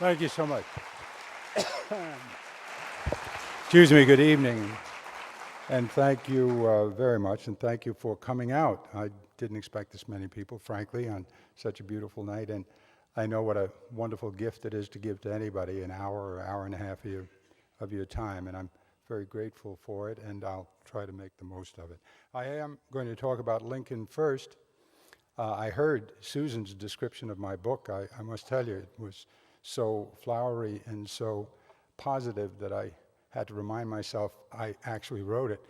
Thank you so much. Excuse me, good evening. And thank you very much, and thank you for coming out. I didn't expect this many people, frankly, on such a beautiful night, and I know what a wonderful gift it is to give to anybody an hour or hour and a half of your time, and I'm very grateful for it, and I'll try to make the most of it. I am going to talk about Lincoln first. I heard Susan's description of my book. I must tell you, it was so flowery and so positive that I had to remind myself I actually wrote it.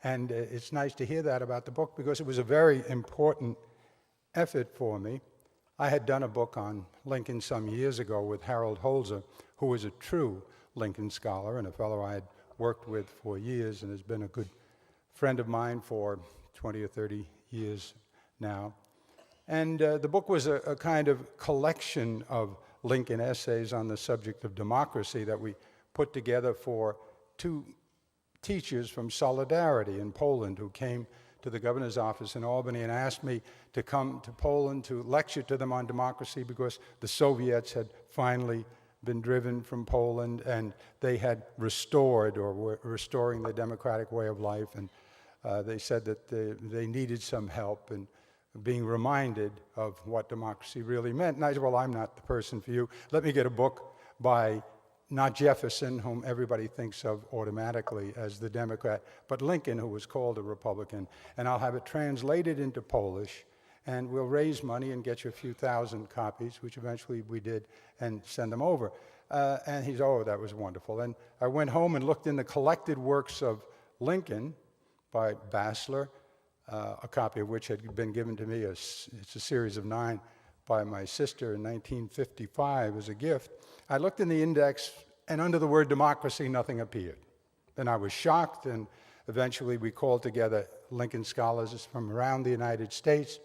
And it's nice to hear that about the book because it was a very important effort for me. I had done a book on Lincoln some years ago with Harold Holzer, who was a true Lincoln scholar and a fellow I had worked with for years and has been a good friend of mine for 20 or 30 years now. And the book was a kind of collection of Lincoln essays on the subject of democracy that we put together for two teachers from Solidarity in Poland who came to the governor's office in Albany and asked me to come to Poland to lecture to them on democracy because the Soviets had finally been driven from Poland and they had restored or were restoring the democratic way of life. And they said that they needed some help in being reminded of what democracy really meant. And I said, well, I'm not the person for you. Let me get a book by not Jefferson, whom everybody thinks of automatically as the Democrat, but Lincoln, who was called a Republican. And I'll have it translated into Polish, and we'll raise money and get you a few thousand copies, which eventually we did, and send them over. And he said, oh, that was wonderful. And I went home and looked in the collected works of Lincoln by Bassler, a copy of which had been given to me. It's a series of 9 by my sister in 1955 as a gift. I looked in the index, and under the word democracy, nothing appeared. And I was shocked, and eventually we called together Lincoln scholars from around the United States,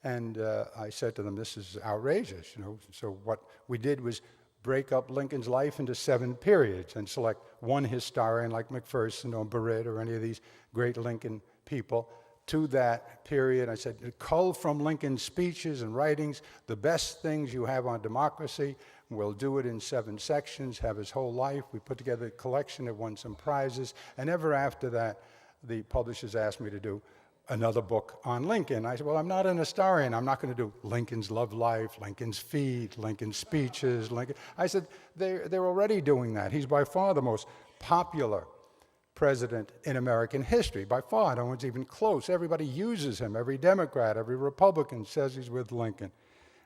and I said to them, this is outrageous, So what we did was break up Lincoln's life into 7 periods and select one historian like McPherson or Barrett or any of these great Lincoln people to that period. I said, cull from Lincoln's speeches and writings the best things you have on democracy. We'll do it in 7 sections, have his whole life. We put together a collection that won some prizes. And ever after that, the publishers asked me to do another book on Lincoln. I said, well, I'm not an historian. I'm not going to do Lincoln's love life, Lincoln's feet, Lincoln's speeches. Lincoln. I said, they're already doing that. He's by far the most popular president in American history. By far, no one's even close. Everybody uses him. Every Democrat, every Republican says he's with Lincoln.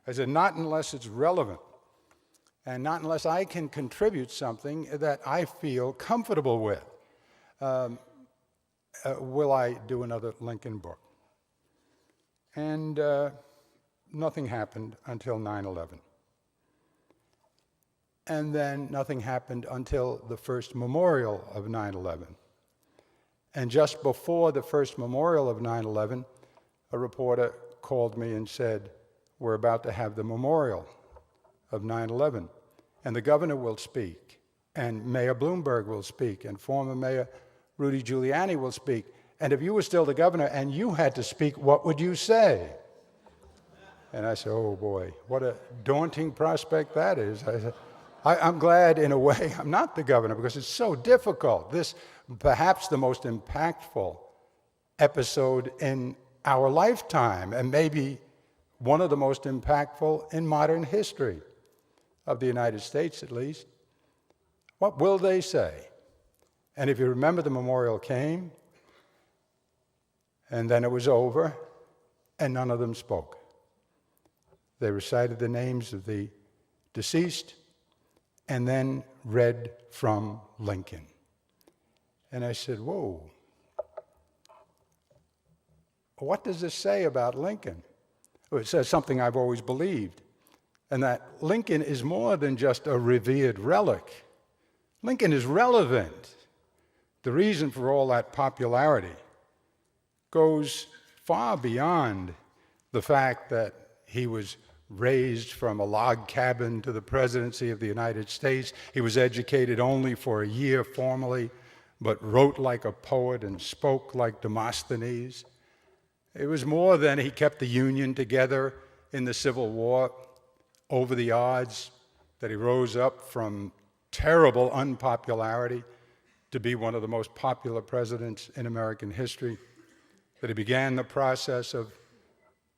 I said, not unless it's relevant, and not unless I can contribute something that I feel comfortable with, will I do another Lincoln book. And nothing happened until 9/11. And then nothing happened until the first memorial of 9/11. And just before the first memorial of 9/11, a reporter called me and said, we're about to have the memorial of 9/11. And the governor will speak, and Mayor Bloomberg will speak, and former Mayor Rudy Giuliani will speak. And if you were still the governor and you had to speak, what would you say? And I said, oh boy, what a daunting prospect that is. I said, I'm glad, in a way, I'm not the governor because it's so difficult. This, perhaps the most impactful episode in our lifetime, and maybe one of the most impactful in modern history of the United States, at least. What will they say? And if you remember, the memorial came, and then it was over, and none of them spoke. They recited the names of the deceased, and then read from Lincoln. And I said, whoa, what does this say about Lincoln? Well, it says something I've always believed, and that Lincoln is more than just a revered relic. Lincoln is relevant. The reason for all that popularity goes far beyond the fact that he was raised from a log cabin to the presidency of the United States. He was educated only for a year formally, but wrote like a poet and spoke like Demosthenes. It was more than he kept the Union together in the Civil War. over the odds, that he rose up from terrible unpopularity to be one of the most popular presidents in American history, that he began the process of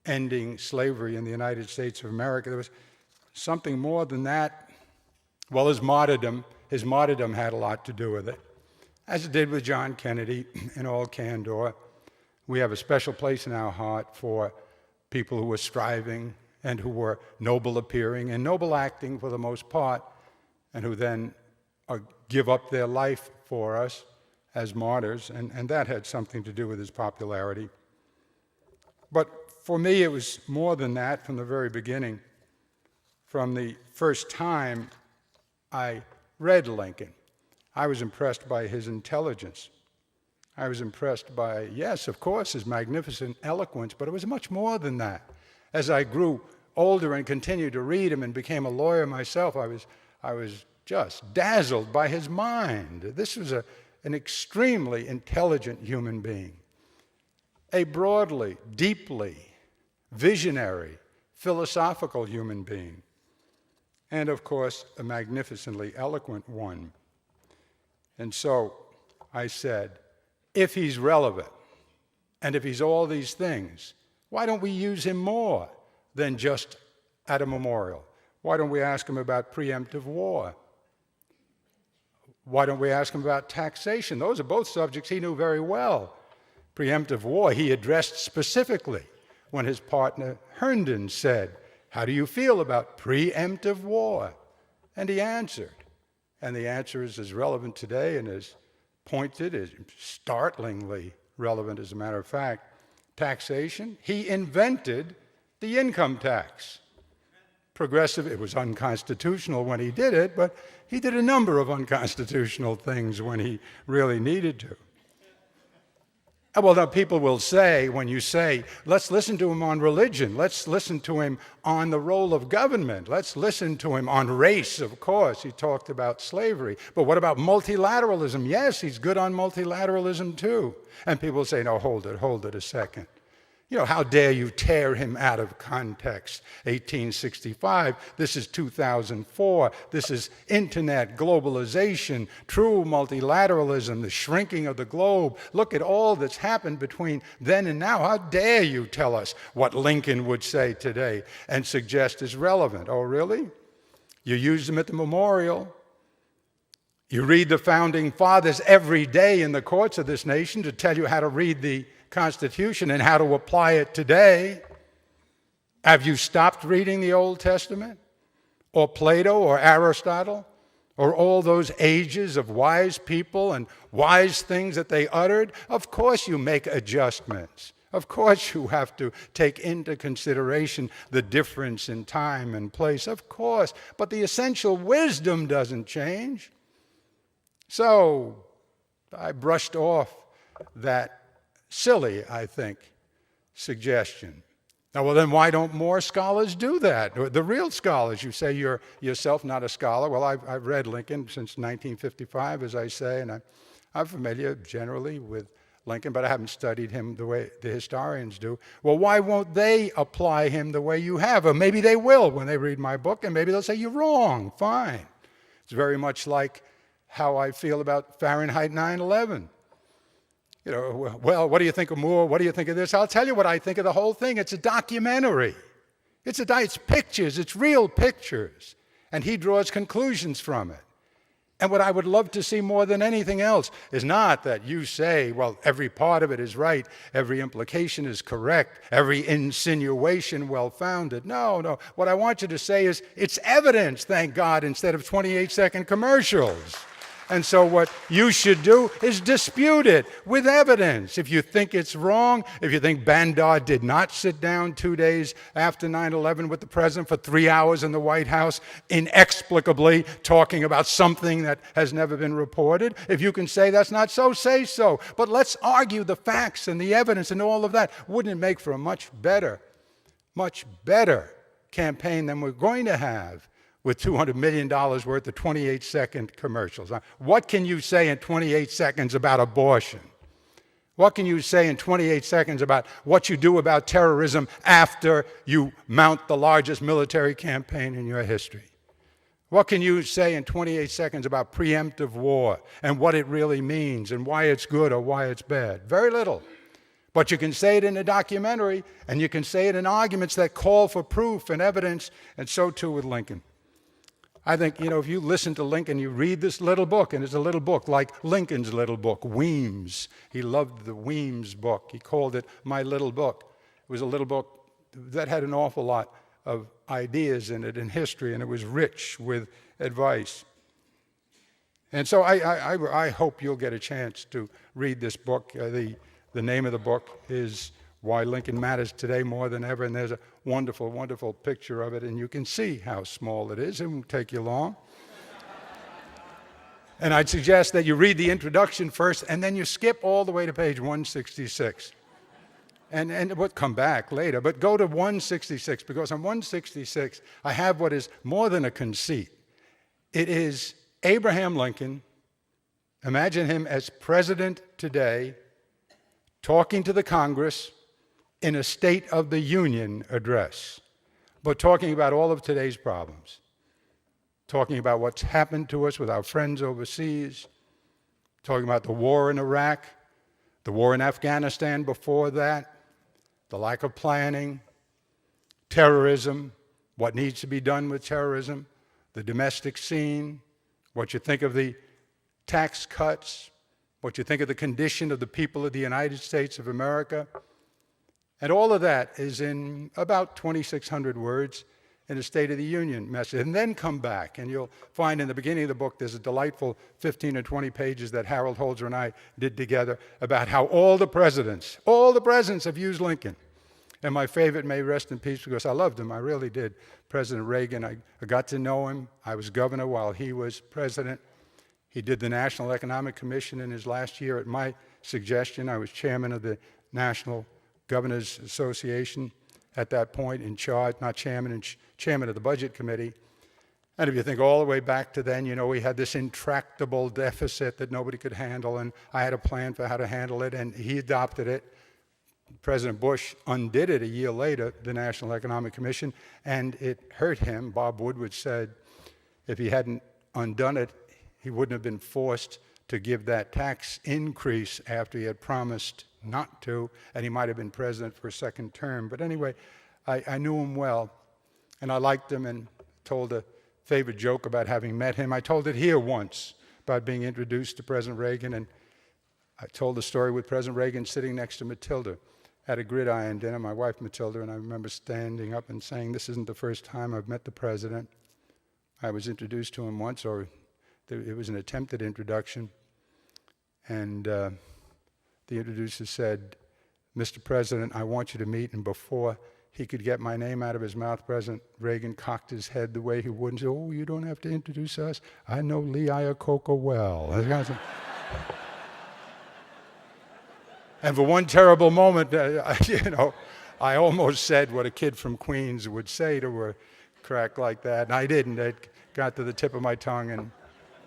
ending slavery in the United States of America. There was something more than that. Well, his martyrdom had a lot to do with it, as it did with John Kennedy. In all candor, we have a special place in our heart for people who were striving and who were noble appearing and noble acting for the most part, and who then give up their life for us as martyrs, and that had something to do with his popularity. But for me, it was more than that from the very beginning. From the first time I read Lincoln, I was impressed by his intelligence. I was impressed by, yes, of course, his magnificent eloquence, but it was much more than that. As I grew older and continued to read him and became a lawyer myself, I was just dazzled by his mind. This was an extremely intelligent human being, a broadly, deeply visionary, philosophical human being, and of course, a magnificently eloquent one. And so I said, if he's relevant, and if he's all these things, why don't we use him more than just at a memorial? Why don't we ask him about preemptive war? Why don't we ask him about taxation? Those are both subjects he knew very well. Preemptive war he addressed specifically when his partner Herndon said, "How do you feel about preemptive war?" And he answered. And the answer is as relevant today and as pointed, as startlingly relevant, as a matter of fact. Taxation, he invented the income tax. Progressive, it was unconstitutional when he did it, but he did a number of unconstitutional things when he really needed to. Well, now people will say, when you say, let's listen to him on religion, let's listen to him on the role of government, let's listen to him on race, of course, he talked about slavery, but what about multilateralism? Yes, he's good on multilateralism too. And people will say, no, hold it a second. You know, how dare you tear him out of context? 1865, this is 2004, this is internet, globalization, true multilateralism, the shrinking of the globe. Look at all that's happened between then and now. How dare you tell us what Lincoln would say today and suggest is relevant? Oh, really? You use them at the memorial. You read the founding fathers every day in the courts of this nation to tell you how to read the Constitution and how to apply it today. Have you stopped reading the Old Testament or Plato or Aristotle or all those ages of wise people and wise things that they uttered? Of course you make adjustments. Of course you have to take into consideration the difference in time and place. Of course, but the essential wisdom doesn't change. So I brushed off that silly, I think, suggestion. Now, well, then why don't more scholars do that? The real scholars. You say you're yourself not a scholar. Well, I've read Lincoln since 1955, as I say, and I'm familiar generally with Lincoln, but I haven't studied him the way the historians do. Well, why won't they apply him the way you have? Or maybe they will when they read my book, and maybe they'll say, you're wrong. Fine. It's very much like how I feel about Fahrenheit 9/11. You know, well, what do you think of Moore? What do you think of this? I'll tell you what I think of the whole thing. It's a documentary. It's pictures. It's real pictures. And he draws conclusions from it. And what I would love to see more than anything else is not that you say, well, every part of it is right, every implication is correct, every insinuation well-founded. No. What I want you to say is, it's evidence, thank God, instead of 28-second commercials. And so what you should do is dispute it with evidence. If you think it's wrong, if you think Bandar did not sit down 2 days after 9/11 with the president for 3 hours in the White House, inexplicably talking about something that has never been reported, if you can say that's not so, say so. But let's argue the facts and the evidence and all of that. Wouldn't it make for a much better campaign than we're going to have with $200 million worth of 28-second commercials? What can you say in 28 seconds about abortion? What can you say in 28 seconds about what you do about terrorism after you mount the largest military campaign in your history? What can you say in 28 seconds about preemptive war and what it really means and why it's good or why it's bad? Very little. But you can say it in a documentary, and you can say it in arguments that call for proof and evidence, and so too with Lincoln. I think, if you listen to Lincoln, you read this little book, and it's a little book like Lincoln's little book, Weems. He loved the Weems book. He called it My Little Book. It was a little book that had an awful lot of ideas in it and history, and it was rich with advice. And so I hope you'll get a chance to read this book. The name of the book is Why Lincoln Matters Today More Than Ever, and there's a wonderful, wonderful picture of it, and you can see how small it is. It won't take you long. And I'd suggest that you read the introduction first, and then you skip all the way to page 166. And we'll come back later, but go to 166, because on 166, I have what is more than a conceit. It is Abraham Lincoln, imagine him as president today, talking to the Congress in a State of the Union address, but talking about all of today's problems, talking about what's happened to us with our friends overseas, talking about the war in Iraq, the war in Afghanistan before that, the lack of planning, terrorism, what needs to be done with terrorism, the domestic scene, what you think of the tax cuts, what you think of the condition of the people of the United States of America. And all of that is in about 2,600 words in a State of the Union message. And then come back, and you'll find in the beginning of the book there's a delightful 15 or 20 pages that Harold Holzer and I did together about how all the presidents have used Lincoln. And my favorite, may rest in peace, because I loved him, I really did, President Reagan. I got to know him. I was governor while he was president. He did the National Economic Commission in his last year at my suggestion. I was chairman of the National Governors Association at that point, in charge, not chairman, chairman of the Budget Committee. And if you think all the way back to then, we had this intractable deficit that nobody could handle, and I had a plan for how to handle it, and he adopted it. President Bush undid it a year later, the National Economic Commission, and it hurt him. Bob Woodward said if he hadn't undone it, he wouldn't have been forced to give that tax increase after he had promised not to, and he might have been president for a second term. But anyway, I knew him well, and I liked him, and told a favorite joke about having met him. I told it here once about being introduced to President Reagan, and I told the story with President Reagan sitting next to Matilda at a gridiron dinner, my wife Matilda, and I remember standing up and saying, "This isn't the first time I've met the president." I was introduced to him once, or it was an attempted introduction, and the introducer said, "Mr. President, I want you to meet," and before he could get my name out of his mouth, President Reagan cocked his head the way he would and said, "Oh, you don't have to introduce us. I know Lee Iacocca well." And for one terrible moment, I almost said what a kid from Queens would say to a crack like that, and I didn't. It got to the tip of my tongue, and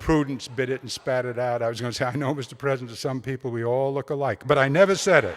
prudence bit it and spat it out. I was going to say, "I know, Mr. President, to some people we all look alike," but I never said it.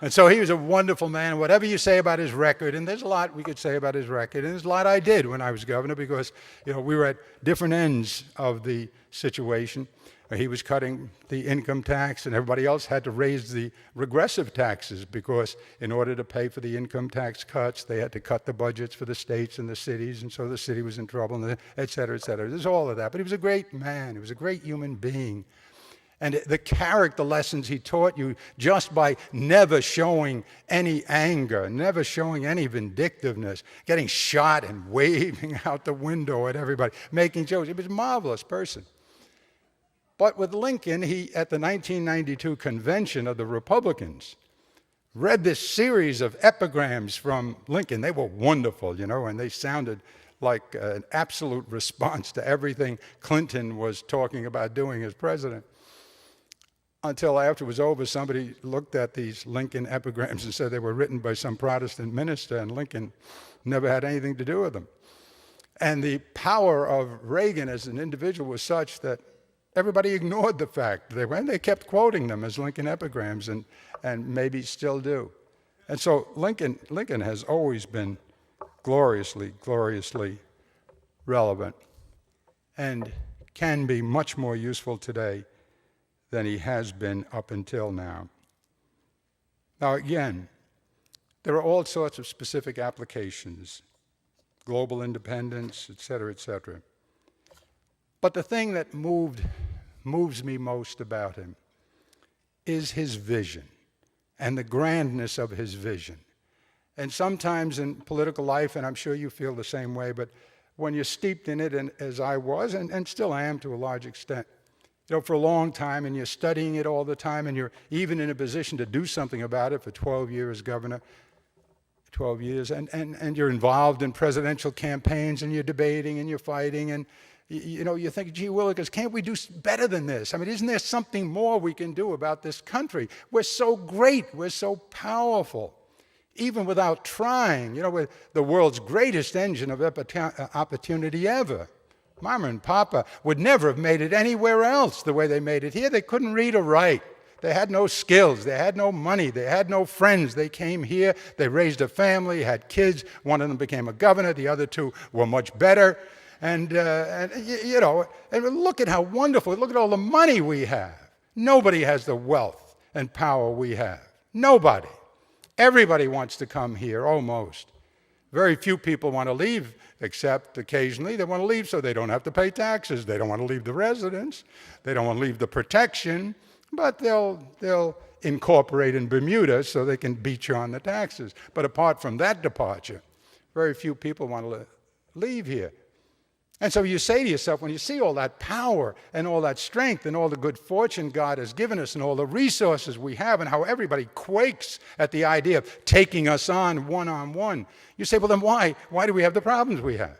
And so he was a wonderful man. Whatever you say about his record, and there's a lot we could say about his record, and there's a lot I did when I was governor, because we were at different ends of the situation. He was cutting the income tax, and everybody else had to raise the regressive taxes, because in order to pay for the income tax cuts, they had to cut the budgets for the states and the cities, and so the city was in trouble, and et cetera, et cetera. There's all of that. But he was a great man. He was a great human being. And the character lessons he taught you just by never showing any anger, never showing any vindictiveness, getting shot and waving out the window at everybody, making jokes. He was a marvelous person. But with Lincoln, he, at the 1992 convention of the Republicans, read this series of epigrams from Lincoln. They were wonderful, and they sounded like an absolute response to everything Clinton was talking about doing as president. Until after it was over, somebody looked at these Lincoln epigrams and said they were written by some Protestant minister, and Lincoln never had anything to do with them. And the power of Reagan as an individual was such that everybody ignored the fact. They kept quoting them as Lincoln epigrams, and maybe still do. And so Lincoln has always been gloriously, gloriously relevant and can be much more useful today than he has been up until now. Now again, there are all sorts of specific applications, global independence, et cetera, et cetera. But the thing that moves me most about him is his vision and the grandness of his vision. And sometimes in political life, and I'm sure you feel the same way, but when you're steeped in it, and as I was, and still am to a large extent, for a long time, and you're studying it all the time, and you're even in a position to do something about it for 12 years as governor, 12 years, and you're involved in presidential campaigns, and you're debating, and you're fighting, and you think, gee willikers, can't we do better than this? I mean, isn't there something more we can do about this country? We're so great, we're so powerful, even without trying. We're the world's greatest engine of opportunity ever. Mama and Papa would never have made it anywhere else the way they made it here. They couldn't read or write. They had no skills. They had no money. They had no friends. They came here. They raised a family, had kids. One of them became a governor. The other two were much better. And look at how wonderful. Look at all the money we have. Nobody has the wealth and power we have. Nobody. Everybody wants to come here, almost. Very few people want to leave, except occasionally they want to leave so they don't have to pay taxes. They don't want to leave the residence. They don't want to leave the protection, but they'll incorporate in Bermuda so they can beat you on the taxes. But apart from that departure, very few people want to leave here. And so you say to yourself, when you see all that power and all that strength and all the good fortune God has given us and all the resources we have and how everybody quakes at the idea of taking us on one-on-one, you say, well, then why? Why do we have the problems we have?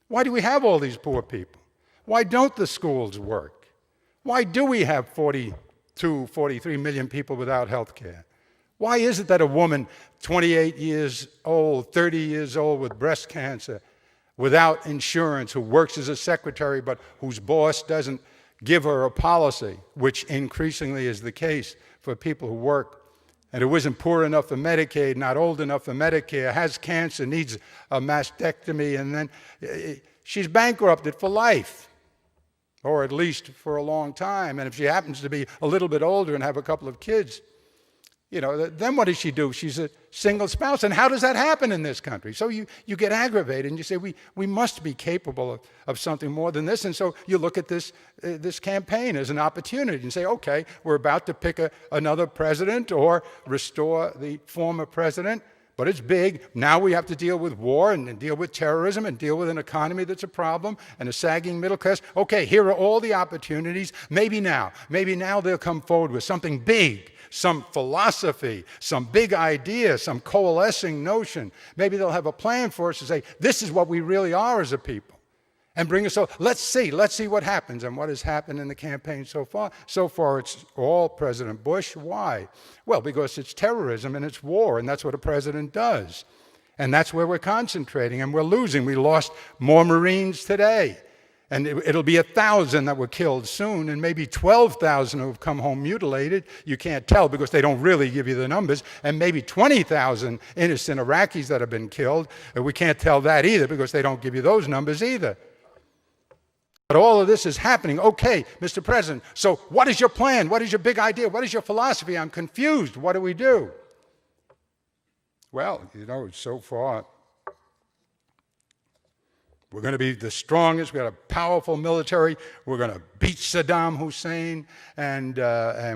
Why do we have all these poor people? Why don't the schools work? Why do we have 42, 43 million people without health care? Why is it that a woman 28 years old, 30 years old with breast cancer, without insurance, who works as a secretary but whose boss doesn't give her a policy, which increasingly is the case for people who work, and who isn't poor enough for Medicaid, not old enough for Medicare, has cancer, needs a mastectomy, and then she's bankrupted for life, or at least for a long time. And if she happens to be a little bit older and have a couple of kids, then what does she do? She's a single spouse. And how does that happen in this country? So you get aggravated and you say, we must be capable of something more than this. And so you look at this campaign as an opportunity and say, okay, we're about to pick another president or restore the former president, but it's big. Now we have to deal with war and deal with terrorism and deal with an economy that's a problem and a sagging middle class. Okay, here are all the opportunities. Maybe now they'll come forward with something big, some philosophy, some big idea, some coalescing notion. Maybe they'll have a plan for us to say, this is what we really are as a people. And bring us, so let's see what happens. And what has happened in the campaign so far? So far, it's all President Bush. Why? Well, because it's terrorism and it's war, and that's what a president does. And that's where we're concentrating, and we're losing. We lost more Marines today. And it'll be 1,000 that were killed soon, and maybe 12,000 who have come home mutilated. You can't tell because they don't really give you the numbers. And maybe 20,000 innocent Iraqis that have been killed. And we can't tell that either because they don't give you those numbers either. But all of this is happening. Okay, Mr. President, so what is your plan? What is your big idea? What is your philosophy? I'm confused. What do we do? Well, so far, we're going to be the strongest. We've got a powerful military. We're going to beat Saddam Hussein, and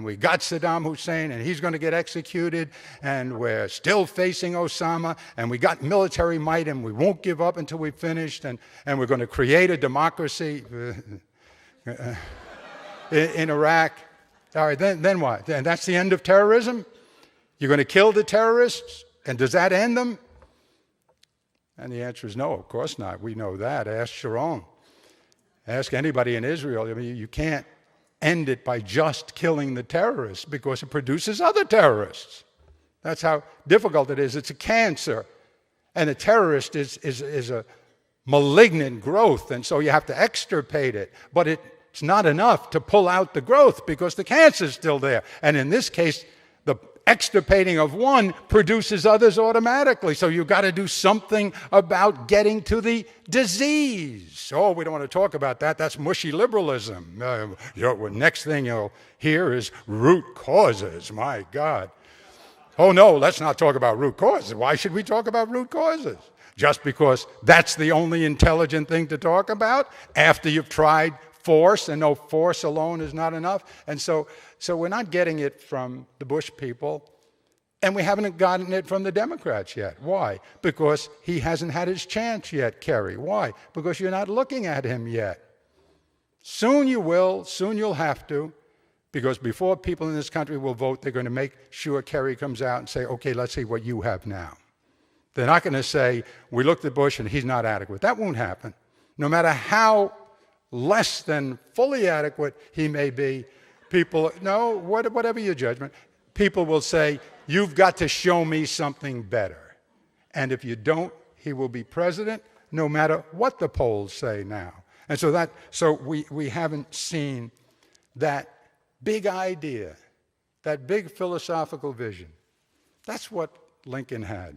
we got Saddam Hussein, and he's going to get executed, and we're still facing Osama, and we got military might, and we won't give up until we've finished, and we're going to create a democracy in Iraq. All right, then what? And that's the end of terrorism? You're going to kill the terrorists, and does that end them? And the answer is no, of course not. We know that. Ask Sharon. Ask anybody in Israel. I mean, you can't end it by just killing the terrorists because it produces other terrorists. That's how difficult it is. It's a cancer. And a terrorist is a malignant growth, and so you have to extirpate it. But it it's not enough to pull out the growth because the cancer's still there. And in this case, the extirpating of one produces others automatically. So you've got to do something about getting to the disease. Oh, we don't want to talk about that. That's mushy liberalism. Next thing you'll hear is root causes. My God. Oh, no, let's not talk about root causes. Why should we talk about root causes? Just because that's the only intelligent thing to talk about after you've tried force, and no, force alone is not enough. And so we're not getting it from the Bush people, and we haven't gotten it from the Democrats yet. Why? Because he hasn't had his chance yet, Kerry. Why? Because you're not looking at him yet. Soon you will, soon you'll have to, because before people in this country will vote, they're going to make sure Kerry comes out and say, okay, let's see what you have now. They're not going to say, we looked at Bush and he's not adequate. That won't happen. No matter how less than fully adequate he may be, people, no, whatever your judgment, people will say, you've got to show me something better. And if you don't, he will be president, no matter what the polls say now. And so we haven't seen that big idea, that big philosophical vision. That's what Lincoln had.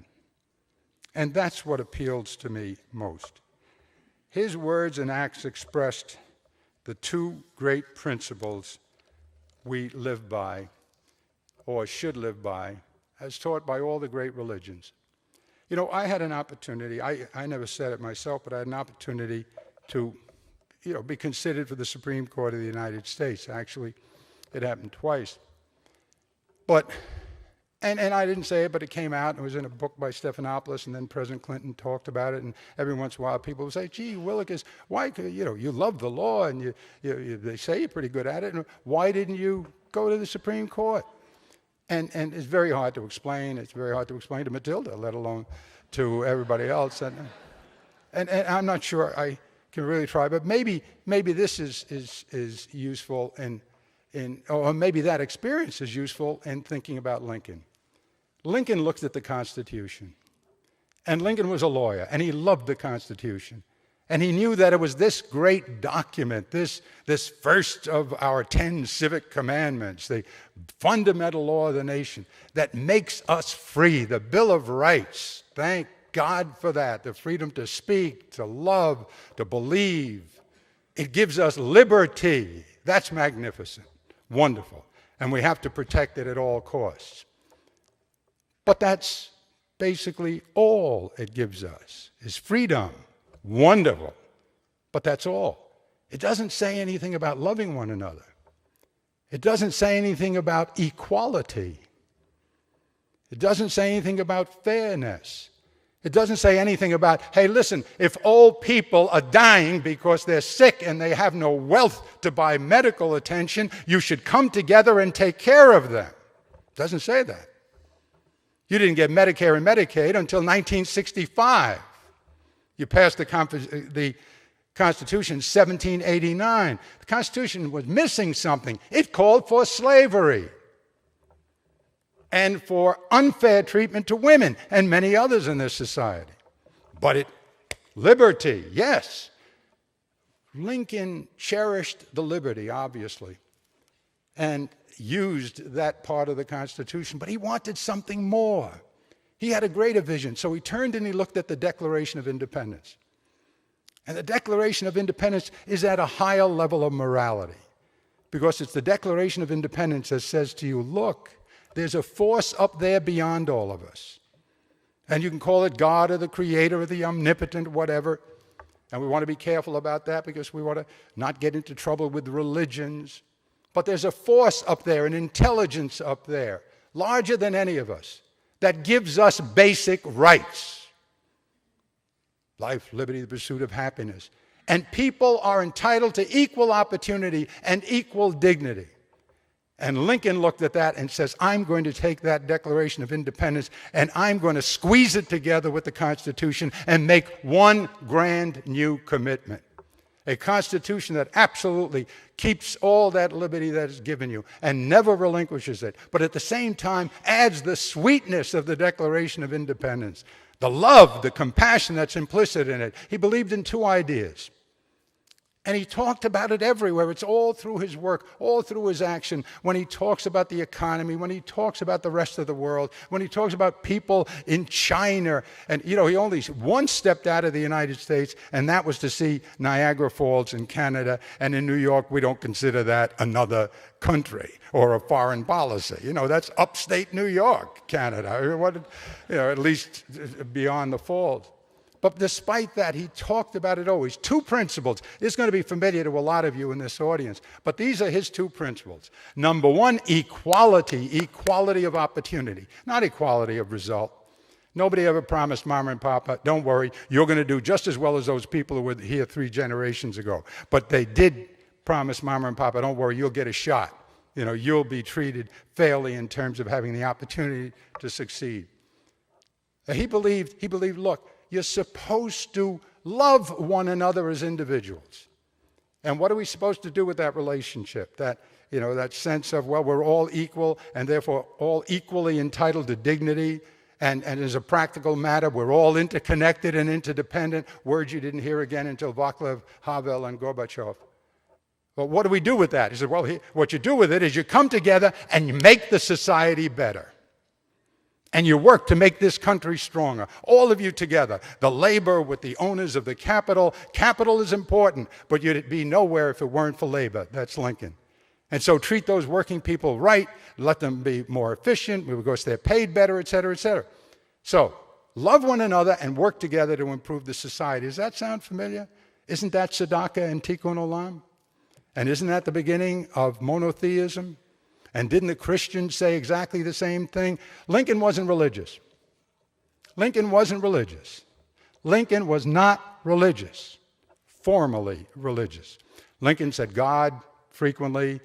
And that's what appeals to me most. His words and acts expressed the two great principles we live by, or should live by, as taught by all the great religions. You know, I had an opportunity, I never said it myself, but I had an opportunity to, be considered for the Supreme Court of the United States. Actually, it happened twice. And I didn't say it, but it came out. It was in a book by Stephanopoulos, and then President Clinton talked about it. And every once in a while, people would say, "Gee, Willikers, why? You love the law, and they say you're pretty good at it. And why didn't you go to the Supreme Court?" And it's very hard to explain. It's very hard to explain to Matilda, let alone to everybody else. And I'm not sure I can really try, but maybe this is useful or maybe that experience is useful in thinking about Lincoln. Lincoln looked at the Constitution, and Lincoln was a lawyer, and he loved the Constitution. And he knew that it was this great document, this first of our 10 civic commandments, the fundamental law of the nation, that makes us free, the Bill of Rights. Thank God for that, the freedom to speak, to love, to believe. It gives us liberty. That's magnificent, wonderful, and we have to protect it at all costs. But that's basically all it gives us, is freedom. Wonderful, but that's all. It doesn't say anything about loving one another. It doesn't say anything about equality. It doesn't say anything about fairness. It doesn't say anything about, hey, listen, if old people are dying because they're sick and they have no wealth to buy medical attention, you should come together and take care of them. It doesn't say that. You didn't get Medicare and Medicaid until 1965. You passed the Constitution in 1789. The Constitution was missing something. It called for slavery and for unfair treatment to women and many others in this society. But liberty, yes. Lincoln cherished the liberty, obviously, and used that part of the Constitution, but he wanted something more. He had a greater vision, so he turned and he looked at the Declaration of Independence. And the Declaration of Independence is at a higher level of morality, because it's the Declaration of Independence that says to you, look, there's a force up there beyond all of us. And you can call it God or the Creator or the Omnipotent, whatever. And we want to be careful about that because we want to not get into trouble with religions. But there's a force up there, an intelligence up there, larger than any of us, that gives us basic rights. Life, liberty, the pursuit of happiness. And people are entitled to equal opportunity and equal dignity. And Lincoln looked at that and says, I'm going to take that Declaration of Independence and I'm going to squeeze it together with the Constitution and make one grand new commitment. A Constitution that absolutely keeps all that liberty that is given you and never relinquishes it, but at the same time adds the sweetness of the Declaration of Independence, the love, the compassion that's implicit in it. He believed in two ideas. And he talked about it everywhere. It's all through his work, all through his action. When he talks about the economy, when he talks about the rest of the world, when he talks about people in China. And, he only once stepped out of the United States, and that was to see Niagara Falls in Canada. And in New York, we don't consider that another country or a foreign policy. That's upstate New York, Canada, at least beyond the falls. But despite that, he talked about it always. Two principles. This is going to be familiar to a lot of you in this audience, but these are his two principles. Number one, equality of opportunity, not equality of result. Nobody ever promised Mama and Papa, don't worry, you're going to do just as well as those people who were here 3 generations ago. But they did promise Mama and Papa, don't worry, you'll get a shot. You'll be treated fairly in terms of having the opportunity to succeed. He believed, look, you're supposed to love one another as individuals. And what are we supposed to do with that relationship? That sense of, well, we're all equal and therefore all equally entitled to dignity. And as a practical matter, we're all interconnected and interdependent. Words you didn't hear again until Václav Havel and Gorbachev. But what do we do with that? He said, well, what you do with it is you come together and you make the society better. And you work to make this country stronger. All of you together. The labor with the owners of the capital. Capital is important, but you'd be nowhere if it weren't for labor. That's Lincoln. And so treat those working people right. Let them be more efficient because they're paid better, et cetera, et cetera. So love one another and work together to improve the society. Does that sound familiar? Isn't that Tzedakah and Tikkun Olam? And isn't that the beginning of monotheism? And didn't the Christians say exactly the same thing? Lincoln wasn't religious. Lincoln wasn't religious. Lincoln was not religious, formally religious. Lincoln said God frequently,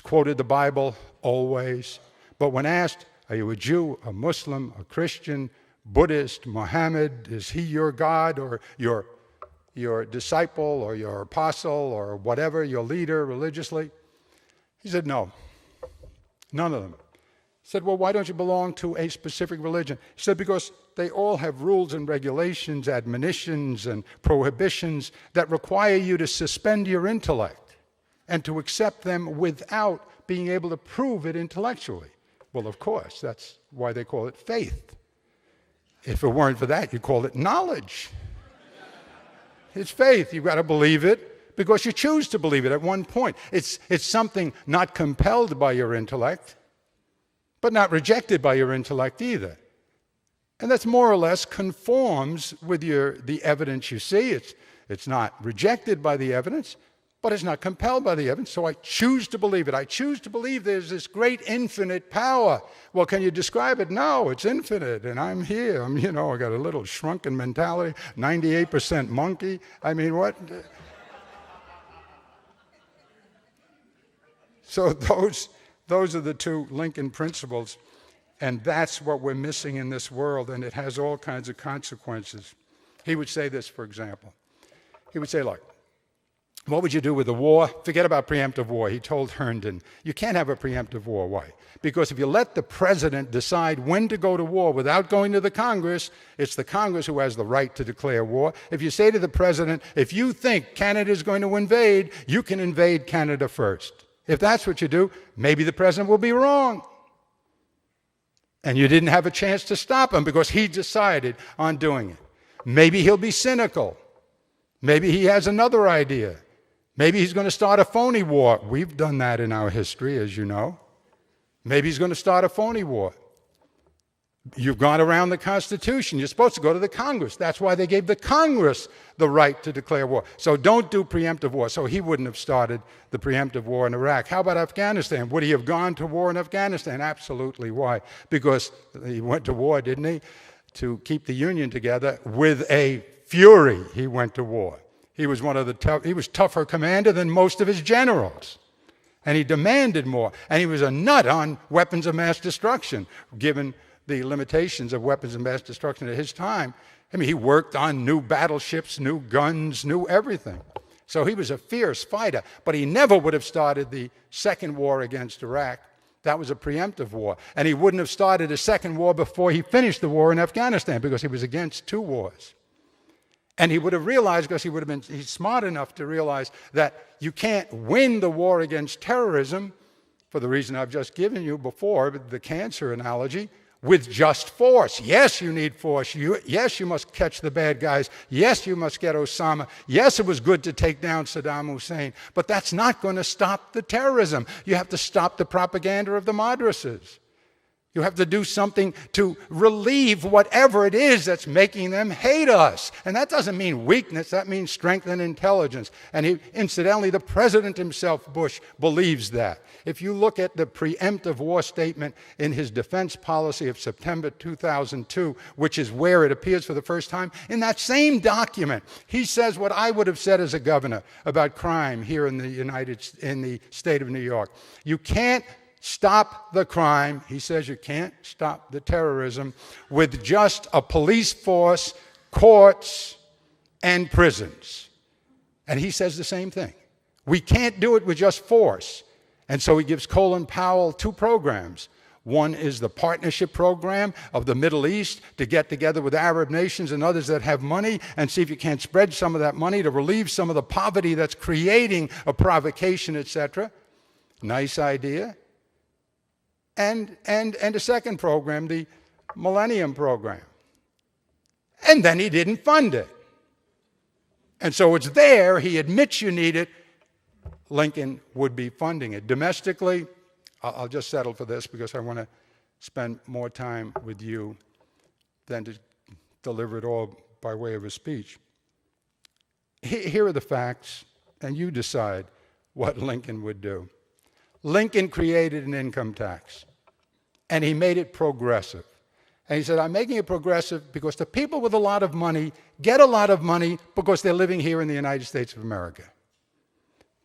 quoted the Bible always. But when asked, are you a Jew, a Muslim, a Christian, Buddhist, Mohammed, is he your God or your disciple or your apostle or whatever, your leader religiously? He said, no. None of them. He said, well, why don't you belong to a specific religion? He said, because they all have rules and regulations, admonitions and prohibitions that require you to suspend your intellect and to accept them without being able to prove it intellectually. Well, of course, that's why they call it faith. If it weren't for that, you'd call it knowledge. It's faith. You've got to believe it because you choose to believe it at one point. It's something not compelled by your intellect, but not rejected by your intellect either. And that's more or less conforms with the evidence you see. It's not rejected by the evidence, but it's not compelled by the evidence. So I choose to believe it. I choose to believe there's this great infinite power. Well, can you describe it? No, it's infinite, and I'm here. I got a little shrunken mentality, 98% monkey. I mean, what? So those are the two Lincoln principles, and that's what we're missing in this world, and it has all kinds of consequences. He would say this, for example. He would say, look, what would you do with the war? Forget about preemptive war. He told Herndon, you can't have a preemptive war. Why? Because if you let the president decide when to go to war without going to the Congress, it's the Congress who has the right to declare war. If you say to the president, if you think Canada is going to invade, you can invade Canada first. If that's what you do, maybe the president will be wrong. And you didn't have a chance to stop him because he decided on doing it. Maybe he'll be cynical. Maybe he has another idea. Maybe he's going to start a phony war. We've done that in our history, as you know. Maybe he's going to start a phony war. You've gone around the Constitution. You're supposed to go to the Congress. That's why they gave the Congress the right to declare war. So don't do preemptive war. So he wouldn't have started the preemptive war in Iraq. How about Afghanistan? Would he have gone to war in Afghanistan? Absolutely. Why? Because he went to war, didn't he? To keep the Union together with a fury. He went to war. He was he was tougher commander than most of his generals. And he demanded more. And he was a nut on weapons of mass destruction, given the limitations of weapons of mass destruction at his time. I mean, he worked on new battleships, new guns, new everything. So he was a fierce fighter, but he never would have started the second war against Iraq. That was a preemptive war. And he wouldn't have started a second war before he finished the war in Afghanistan because he was against two wars. And he would have realized, because he's smart enough to realize that you can't win the war against terrorism, for the reason I've just given you before, the cancer analogy, with just force. Yes, you need force. Yes, you must catch the bad guys. Yes, you must get Osama. Yes, it was good to take down Saddam Hussein, but that's not going to stop the terrorism. You have to stop the propaganda of the madrasas. You have to do something to relieve whatever it is that's making them hate us. And that doesn't mean weakness, that means strength and intelligence. And incidentally, the president himself, Bush, believes that. If you look at the preemptive war statement in his defense policy of September 2002, which is where it appears for the first time, in that same document, he says what I would have said as a governor about crime here in the state of New York. You can't stop the crime, he says you can't stop the terrorism with just a police force, courts, and prisons. And he says the same thing. We can't do it with just force. And so he gives Colin Powell two programs. One is the partnership program of the Middle East to get together with Arab nations and others that have money and see if you can't spread some of that money to relieve some of the poverty that's creating a provocation, etc. Nice idea. And a second program, the Millennium Program. And then he didn't fund it. And so it's there, he admits you need it, Lincoln would be funding it. Domestically, I'll just settle for this because I want to spend more time with you than to deliver it all by way of a speech. Here are the facts, and you decide what Lincoln would do. Lincoln created an income tax, and he made it progressive. And he said, I'm making it progressive because the people with a lot of money get a lot of money because they're living here in the United States of America.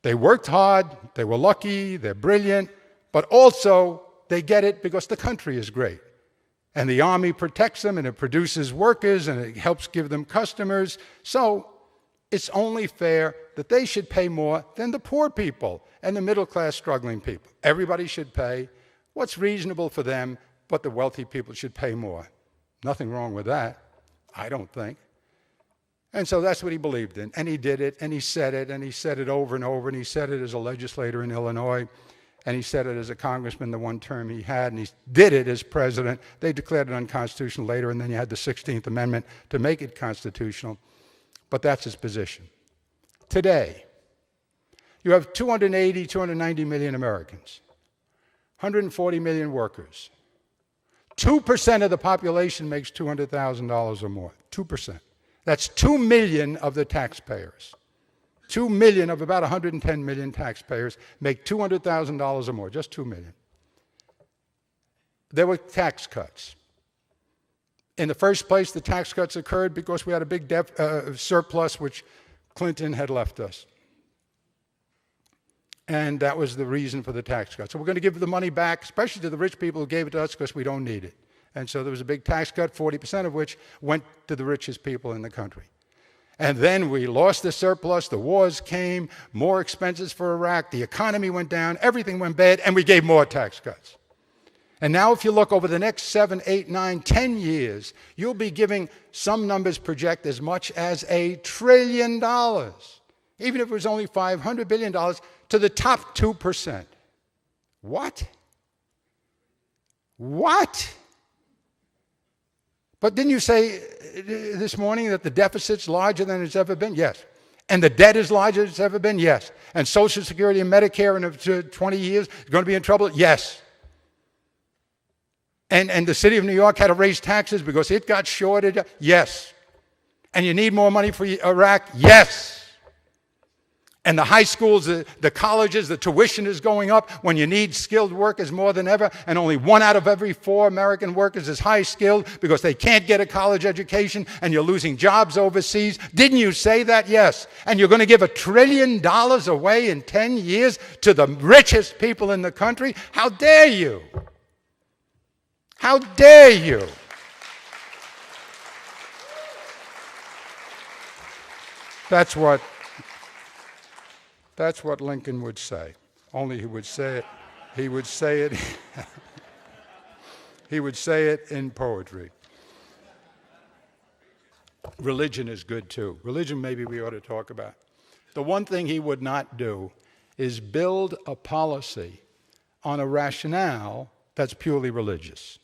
They worked hard, they were lucky, they're brilliant, but also they get it because the country is great. And the Army protects them, and it produces workers, and it helps give them customers. So it's only fair that they should pay more than the poor people and the middle-class struggling people. Everybody should pay what's reasonable for them, but the wealthy people should pay more. Nothing wrong with that, I don't think. And so that's what he believed in, and he did it, and he said it over and over, and he said it as a legislator in Illinois, and he said it as a congressman the one term he had, and he did it as president. They declared it unconstitutional later, and then you had the 16th Amendment to make it constitutional, but that's his position. Today, you have 280, 290 million Americans, 140 million workers. 2% of the population makes $200,000 or more, 2%. That's 2 million of the taxpayers. 2 million of about 110 million taxpayers make $200,000 or more, just 2 million. There were tax cuts. In the first place, the tax cuts occurred because we had a big surplus which Clinton had left us. And that was the reason for the tax cuts. So we're going to give the money back, especially to the rich people who gave it to us, because we don't need it. And so there was a big tax cut, 40% of which went to the richest people in the country. And then we lost the surplus, the wars came, more expenses for Iraq, the economy went down, everything went bad, and we gave more tax cuts. And now if you look over the next 7, 8, 9, 10 years, you'll be giving, some numbers project as much as $1 trillion, even if it was only $500 billion, to the top 2%. What? What? But didn't you say this morning that the deficit's larger than it's ever been? Yes. And the debt is larger than it's ever been? Yes. And Social Security and Medicare in 20 years is going to be in trouble? Yes. And the city of New York had to raise taxes because it got shorted? Yes. And you need more money for Iraq? Yes. And the high schools, the colleges, the tuition is going up when you need skilled workers more than ever, and only 1 out of every 4 American workers is high skilled because they can't get a college education, and you're losing jobs overseas. Didn't you say that? Yes. And you're going to give $1 trillion away in 10 years to the richest people in the country? How dare you? How dare you? That's what Lincoln would say. Only he would say it. He would say it. He would say it in poetry. religion is good too. Religion maybe we ought to talk about. The one thing he would not do is build a policy on a rationale that's purely religious.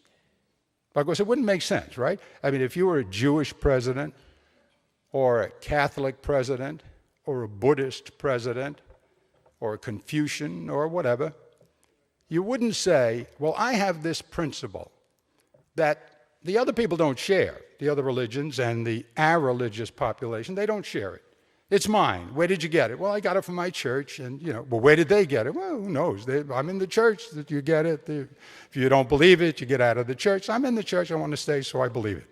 Because it wouldn't make sense, right? I mean, if you were a Jewish president or a Catholic president or a Buddhist president or a Confucian or whatever, you wouldn't say, well, I have this principle that the other people don't share, the other religions and the a-religious population, they don't share it. It's mine. Where did you get it? Well, I got it from my church, and, well, where did they get it? Well, who knows? I'm in the church that you get it. If you don't believe it, you get out of the church. I'm in the church. I want to stay, so I believe it.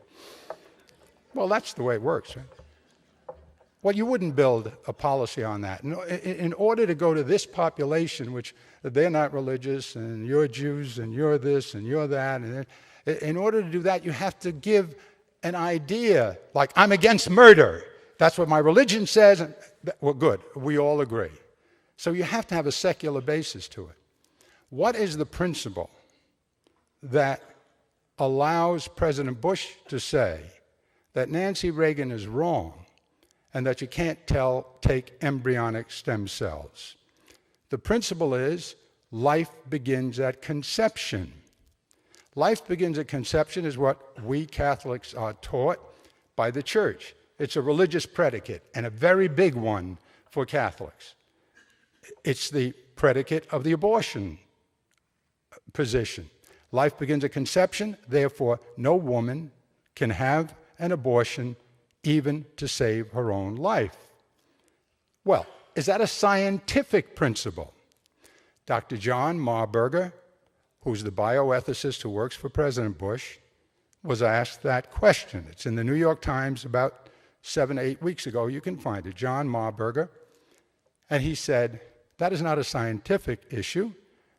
Well, that's the way it works, right? Well, you wouldn't build a policy on that. In order to go to this population, which they're not religious, and you're Jews, and you're this, and you're that, and in order to do that, you have to give an idea, like, I'm against murder. That's what my religion says. Well, good. We all agree. So you have to have a secular basis to it. What is the principle that allows President Bush to say that Nancy Reagan is wrong and that you can't take embryonic stem cells? The principle is life begins at conception. Life begins at conception is what we Catholics are taught by the church. It's a religious predicate, and a very big one for Catholics. It's the predicate of the abortion position. Life begins at conception, therefore no woman can have an abortion even to save her own life. Well, is that a scientific principle? Dr. John Marburger, who's the bioethicist who works for President Bush, was asked that question. It's in the New York Times about 7 to 8 weeks ago. You can find it, John Marburger. And he said, that is not a scientific issue.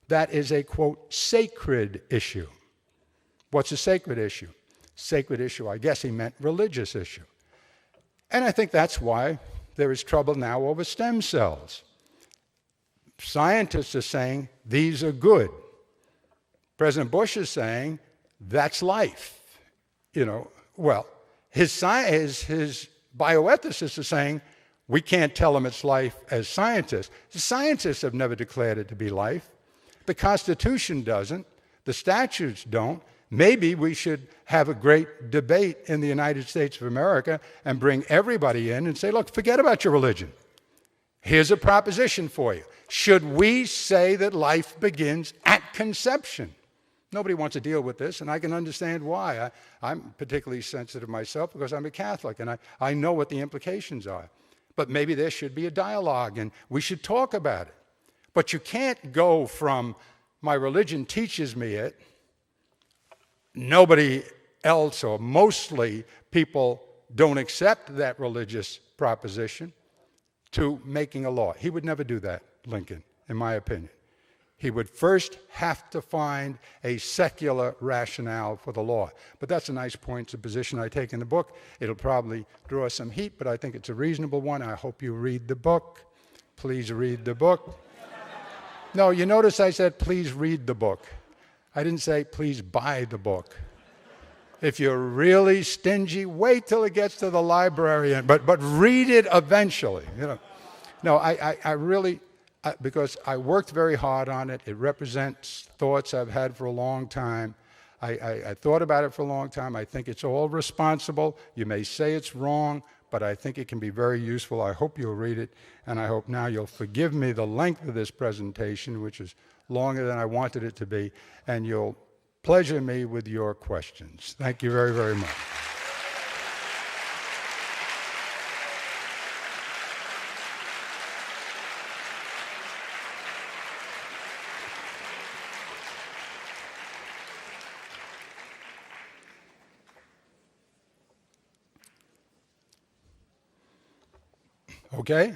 That is a, quote, sacred issue. What's a sacred issue? Sacred issue, I guess he meant religious issue. And I think that's why there is trouble now over stem cells. Scientists are saying these are good. President Bush is saying that's life. Well, his bioethicists are saying we can't tell him it's life as scientists. The scientists have never declared it to be life. The Constitution doesn't. The statutes don't. Maybe we should have a great debate in the United States of America and bring everybody in and say, look, forget about your religion. Here's a proposition for you. Should we say that life begins at conception? Nobody wants to deal with this, and I can understand why. I'm particularly sensitive myself because I'm a Catholic, and I know what the implications are. But maybe there should be a dialogue, and we should talk about it. But you can't go from, my religion teaches me it, nobody else or mostly people don't accept that religious proposition, to making a law. He would never do that, Lincoln, in my opinion. He would first have to find a secular rationale for the law. But that's a nice point. It's a position I take in the book. It'll probably draw some heat, but I think it's a reasonable one. I hope you read the book. Please read the book. No, you notice I said, please read the book. I didn't say, please buy the book. If you're really stingy, wait till it gets to the library, but read it eventually. No, I really... because I worked very hard on it. It represents thoughts I've had for a long time. I thought about it for a long time. I think it's all responsible. You may say it's wrong, but I think it can be very useful. I hope you'll read it, and I hope now you'll forgive me the length of this presentation, which is longer than I wanted it to be, and you'll pleasure me with your questions. Thank you very, very much. Okay,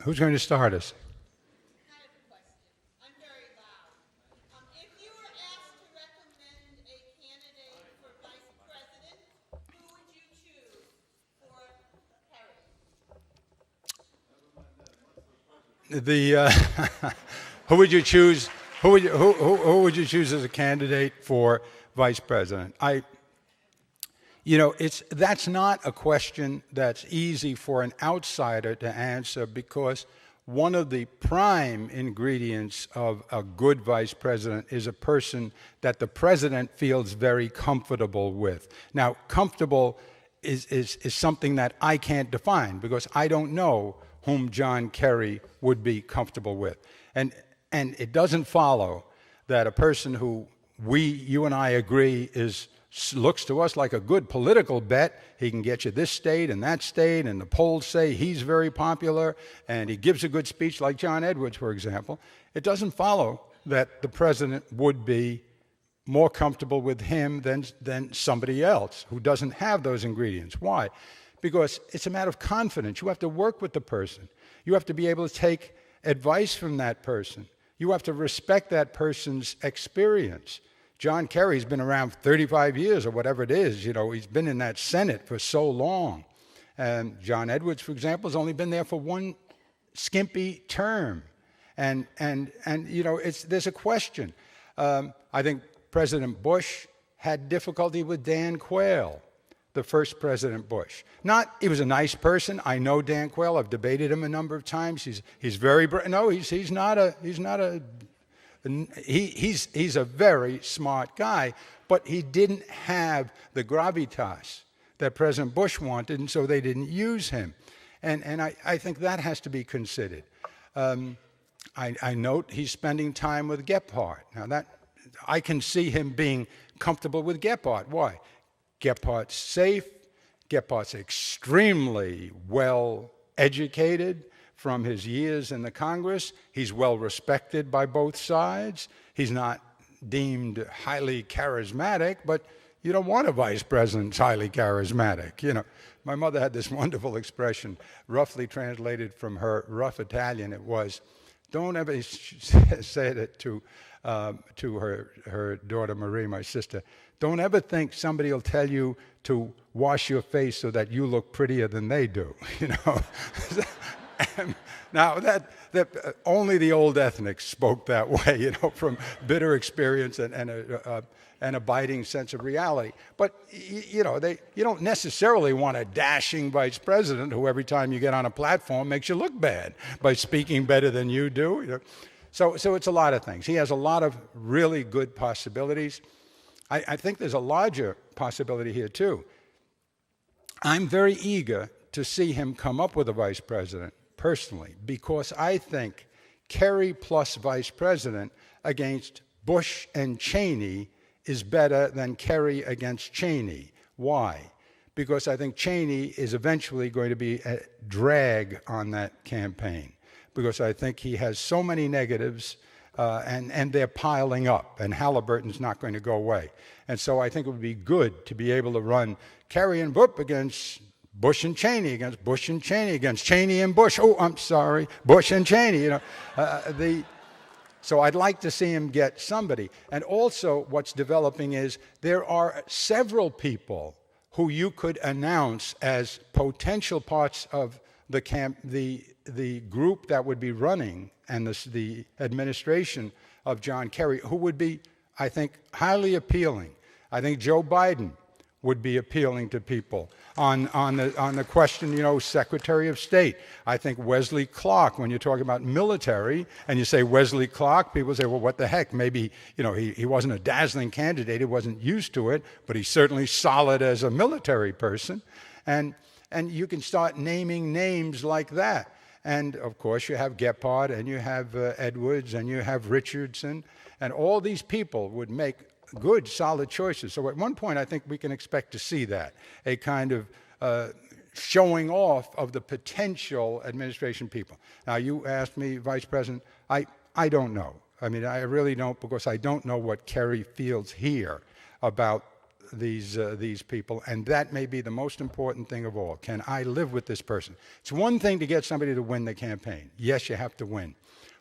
who's going to start us? Kind of a question. I'm very loud. If you were asked to recommend a candidate for vice president, who would you choose for Perry? Who would you choose? Who would you choose as a candidate for vice president? That's not a question that's easy for an outsider to answer, because one of the prime ingredients of a good vice president is a person that the president feels very comfortable with. Now, comfortable is something that I can't define, because I don't know whom John Kerry would be comfortable with. And it doesn't follow that a person who you and I agree looks to us like a good political bet. He can get you this state and that state, and the polls say he's very popular, and he gives a good speech like John Edwards, for example. It doesn't follow that the president would be more comfortable with him than somebody else who doesn't have those ingredients. Why? Because it's a matter of confidence. You have to work with the person. You have to be able to take advice from that person. You have to respect that person's experience. John Kerry's been around 35 years or whatever it is. He's been in that Senate for so long. And John Edwards, for example, has only been there for one skimpy term. And there's a question. I think President Bush had difficulty with Dan Quayle, the first President Bush. He was a nice person. I know Dan Quayle. I've debated him a number of times. He's very no. He's a very smart guy, but he didn't have the gravitas that President Bush wanted, and so they didn't use him. And I think that has to be considered. I note he's spending time with Gephardt. Now I can see him being comfortable with Gephardt. Why? Gephardt's safe. Gephardt's extremely well educated from his years in the Congress. He's well respected by both sides. He's not deemed highly charismatic, but you don't want a vice president who's highly charismatic. My mother had this wonderful expression, roughly translated from her rough Italian. It was, don't ever say it to her daughter Marie, my sister. Don't ever think somebody will tell you to wash your face so that you look prettier than they do. Now that only the old ethnics spoke that way, from bitter experience and an abiding sense of reality. But you don't necessarily want a dashing vice president who every time you get on a platform makes you look bad by speaking better than you do. So it's a lot of things. He has a lot of really good possibilities. I think there's a larger possibility here too. I'm very eager to see him come up with a vice president personally, because I think Kerry plus vice president against Bush and Cheney is better than Kerry against Cheney. Why? Because I think Cheney is eventually going to be a drag on that campaign, because I think he has so many negatives, and they're piling up, and Halliburton's not going to go away. And so I think it would be good to be able to run Kerry and Bush against Bush and Cheney, against Bush and Cheney, against Cheney and Bush. Oh, I'm sorry, Bush and Cheney. So I'd like to see him get somebody. And also what's developing is there are several people who you could announce as potential parts of the group that would be running and the administration of John Kerry, who would be, I think, highly appealing. I think Joe Biden would be appealing to people on the question, Secretary of State. I think Wesley Clark, when you're talking about military and you say Wesley Clark, people say, well, what the heck? Maybe, he wasn't a dazzling candidate, he wasn't used to it, but he's certainly solid as a military person. And you can start naming names like that. And of course, you have Gephardt, and you have Edwards, and you have Richardson, and all these people would make good, solid choices. So at one point, I think we can expect to see that, a kind of showing off of the potential administration people. Now, you asked me, Vice President, I don't know. I mean, I really don't, because I don't know what Kerry feels here about these people, and that may be the most important thing of all. Can I live with this person? It's one thing to get somebody to win the campaign. Yes, you have to win,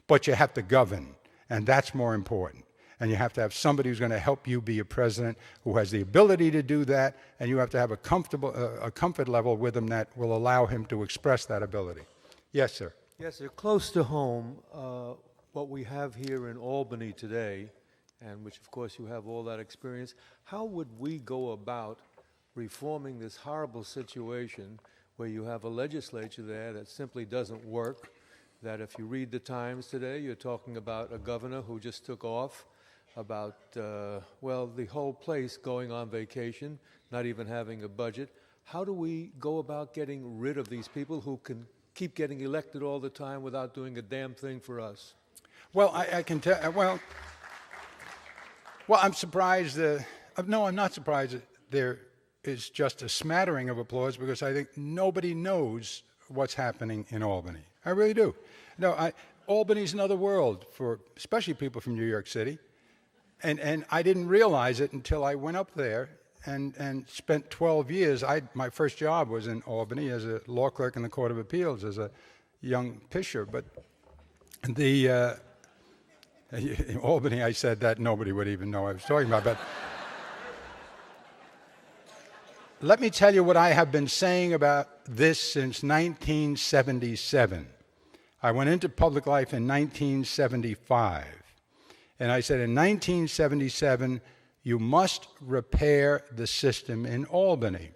but you have to govern, and that's more important. And you have to have somebody who's going to help you be a president who has the ability to do that, and you have to have a comfort level with him that will allow him to express that ability. Yes, sir. Yes, sir. Close to home, what we have here in Albany today, and which of course you have all that experience, how would we go about reforming this horrible situation where you have a legislature there that simply doesn't work, that if you read the Times today, you're talking about a governor who just took off, about, well, the whole place going on vacation, not even having a budget. How do we go about getting rid of these people who can keep getting elected all the time without doing a damn thing for us? Well, I can tell, well, I'm surprised, no, I'm not surprised that there is just a smattering of applause, because I think nobody knows what's happening in Albany. I really do. No, Albany's another world for especially people from New York City. And I didn't realize it until I went up there and spent 12 years. My first job was in Albany as a law clerk in the Court of Appeals as a young pisher. But in Albany, I said that nobody would even know I was talking about. But let me tell you what I have been saying about this since 1977. I went into public life in 1975. And I said, in 1977, you must repair the system in Albany.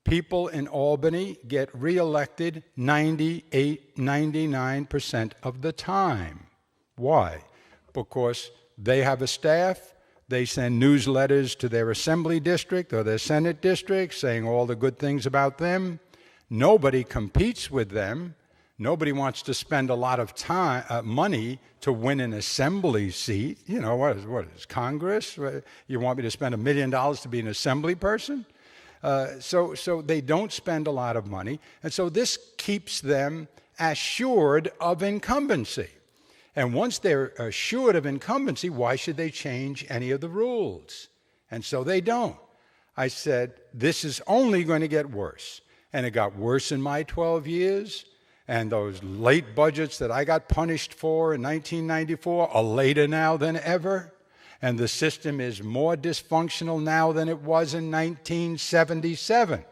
People in Albany get reelected 98, 99% of the time. Why? Because they have a staff, they send newsletters to their assembly district or their Senate district saying all the good things about them. Nobody competes with them. Nobody wants to spend a lot of money to win an assembly seat. You know, what is Congress? You want me to spend $1 million to be an assembly person? So they don't spend a lot of money. And so this keeps them assured of incumbency. And once they're assured of incumbency, why should they change any of the rules? And so they don't. I said, this is only going to get worse. And it got worse in my 12 years. And those late budgets that I got punished for in 1994 are later now than ever. And the system is more dysfunctional now than it was in 1977.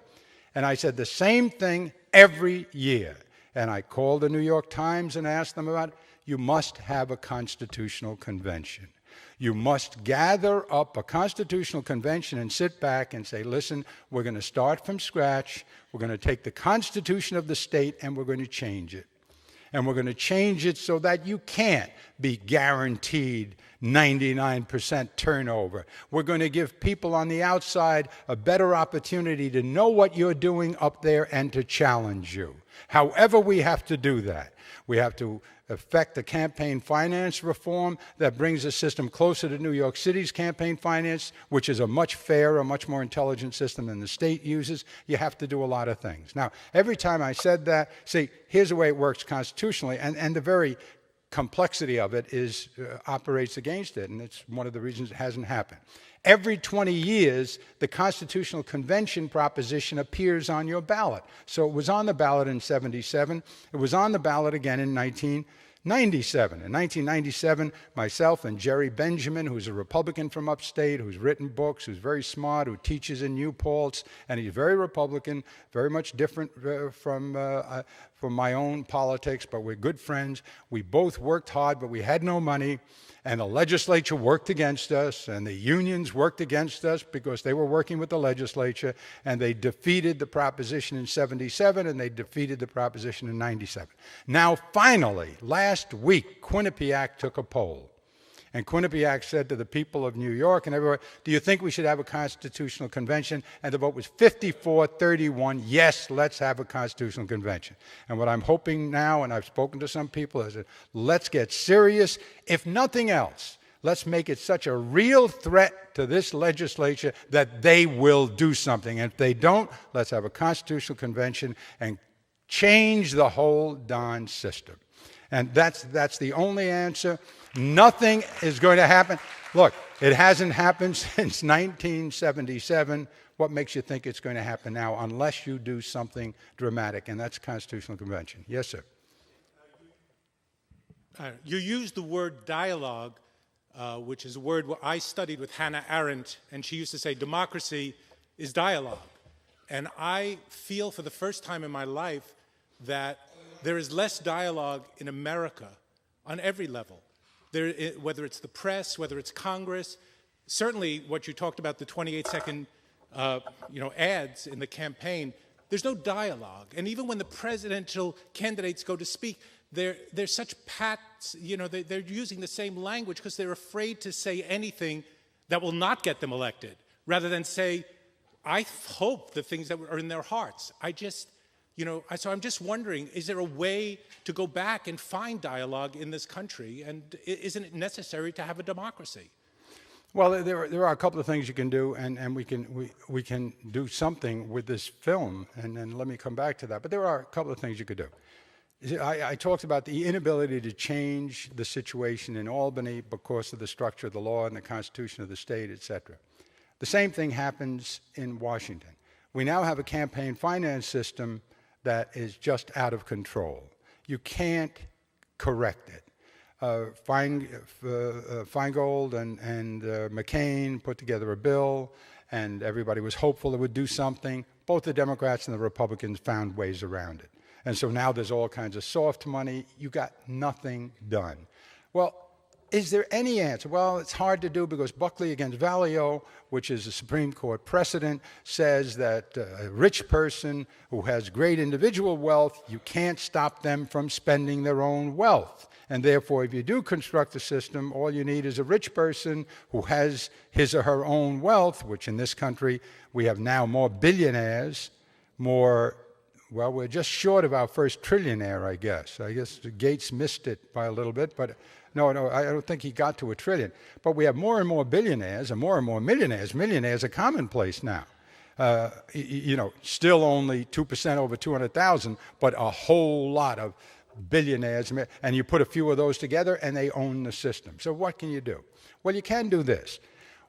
And I said the same thing every year. And I called the New York Times and asked them about it. You must have a constitutional convention. You must gather up a constitutional convention and sit back and say, listen, we're going to start from scratch. We're going to take the Constitution of the state and we're going to change it. And we're going to change it so that you can't be guaranteed 99% turnover. We're going to give people on the outside a better opportunity to know what you're doing up there and to challenge you. However we have to do that. We have to effect a campaign finance reform that brings the system closer to New York City's campaign finance, which is a much fairer, much more intelligent system than the state uses. You have to do a lot of things. Now, every time I said that, see, here's the way it works constitutionally, and the very complexity of it operates against it, and it's one of the reasons it hasn't happened. Every 20 years, the Constitutional Convention proposition appears on your ballot. So it was on the ballot in 77. It was on the ballot again in 1997. In 1997, myself and Jerry Benjamin, who's a Republican from upstate, who's written books, who's very smart, who teaches in New Paltz, and he's very Republican, very much different from my own politics, but we're good friends. We both worked hard, but we had no money. And the legislature worked against us, and the unions worked against us because they were working with the legislature, and they defeated the proposition in 77, and they defeated the proposition in 97. Now, finally, last week, Quinnipiac took a poll. And Quinnipiac said to the people of New York and everywhere, do you think we should have a constitutional convention? And the vote was 54-31, yes, let's have a constitutional convention. And what I'm hoping now, and I've spoken to some people, is that let's get serious. If nothing else, let's make it such a real threat to this legislature that they will do something. And if they don't, let's have a constitutional convention and change the whole darn system. And that's the only answer. Nothing is going to happen. Look, it hasn't happened since 1977. What makes you think it's going to happen now unless you do something dramatic? And that's Constitutional Convention. Yes, sir. You used the word dialogue, which is a word I studied with Hannah Arendt, and she used to say democracy is dialogue. And I feel for the first time in my life that there is less dialogue in America on every level, whether it's the press, whether it's Congress. Certainly what you talked about, the 28-second ads in the campaign, there's no dialogue. And even when the presidential candidates go to speak, they're such pats, they're using the same language because they're afraid to say anything that will not get them elected, rather than say, I hope the things that are in their hearts. So I'm just wondering, is there a way to go back and find dialogue in this country? And isn't it necessary to have a democracy? Well, there are a couple of things you can do, and we can do something with this film, and let me come back to that. But there are a couple of things you could do. I talked about the inability to change the situation in Albany because of the structure of the law and the Constitution of the state, et cetera. The same thing happens in Washington. We now have a campaign finance system that is just out of control. You can't correct it. Feingold and McCain put together a bill, and everybody was hopeful it would do something. Both the Democrats and the Republicans found ways around it. And so now there's all kinds of soft money. You got nothing done. Well, is there any answer? Well, it's hard to do because Buckley against Valeo, which is a Supreme Court precedent, says that a rich person who has great individual wealth, you can't stop them from spending their own wealth. And therefore, if you do construct a system, all you need is a rich person who has his or her own wealth, which in this country we have now more billionaires, well, we're just short of our first trillionaire, I guess. I guess Gates missed it by a little bit, but no, I don't think he got to $1 trillion. But we have more and more billionaires and more millionaires. Millionaires are commonplace now. Still only 2% over 200,000, but a whole lot of billionaires. And you put a few of those together, and they own the system. So what can you do? Well, you can do this.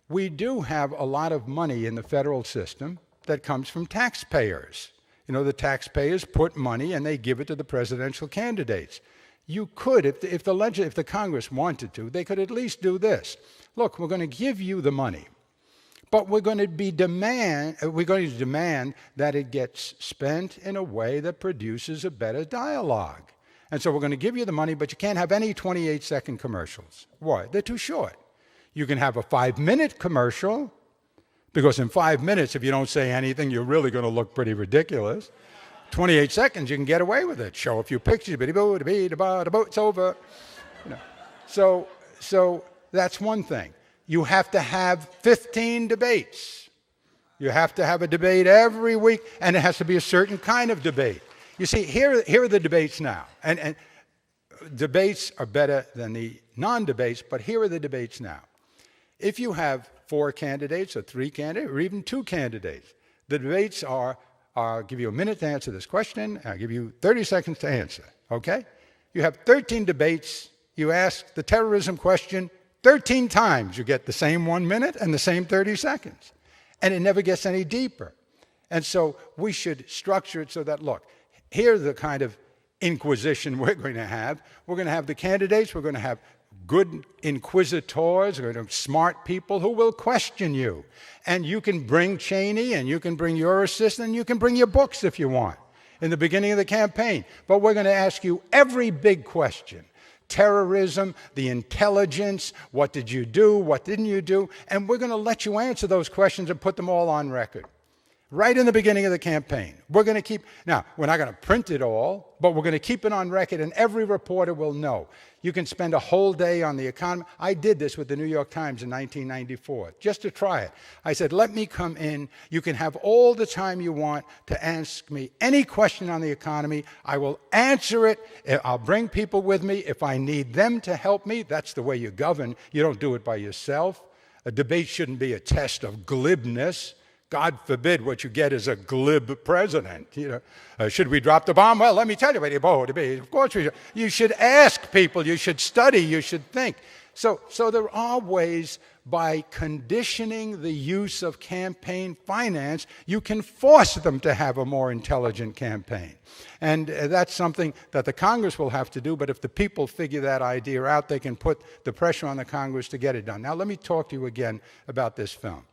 We do have a lot of money in the federal system that comes from taxpayers. The taxpayers put money and they give it to the presidential candidates. You could, if the Congress wanted to, they could at least do this. Look, we're going to give you the money, but we're going to demand that it gets spent in a way that produces a better dialogue. And so we're going to give you the money, but you can't have any 28-second commercials. Why? They're too short. You can have a 5-minute commercial, because in 5 minutes, if you don't say anything, you're really going to look pretty ridiculous. 28 seconds, you can get away with it. Show a few pictures, it's over. So that's one thing. You have to have 15 debates. You have to have a debate every week, and it has to be a certain kind of debate. You see, here are the debates now. And debates are better than the non-debates, but here are the debates now. If you have 4 candidates or 3 candidates or even 2 candidates, the debates are, I'll give you a minute to answer this question, I'll give you 30 seconds to answer, okay? You have 13 debates, you ask the terrorism question 13 times, you get the same 1 minute and the same 30 seconds. And it never gets any deeper. And so we should structure it so that, look, here's the kind of inquisition we're going to have. We're going to have the candidates, we're going to have good inquisitors, smart people who will question you. And you can bring Cheney, and you can bring your assistant, and you can bring your books if you want in the beginning of the campaign. But we're going to ask you every big question. Terrorism, the intelligence, what did you do, what didn't you do? And we're going to let you answer those questions and put them all on record. Right in the beginning of the campaign. We're going to keep, now, we're not going to print it all, but we're going to keep it on record, and every reporter will know. You can spend a whole day on the economy. I did this with the New York Times in 1994, just to try it. I said, let me come in. You can have all the time you want to ask me any question on the economy. I will answer it. I'll bring people with me. If I need them to help me, that's the way you govern. You don't do it by yourself. A debate shouldn't be a test of glibness. God forbid what you get is a glib president. Should we drop the bomb? Well, let me tell you what of course we should. You should ask people. You should study. You should think. So there are ways by conditioning the use of campaign finance, you can force them to have a more intelligent campaign. And that's something that the Congress will have to do, but if the people figure that idea out, they can put the pressure on the Congress to get it done. Now, let me talk to you again about this film.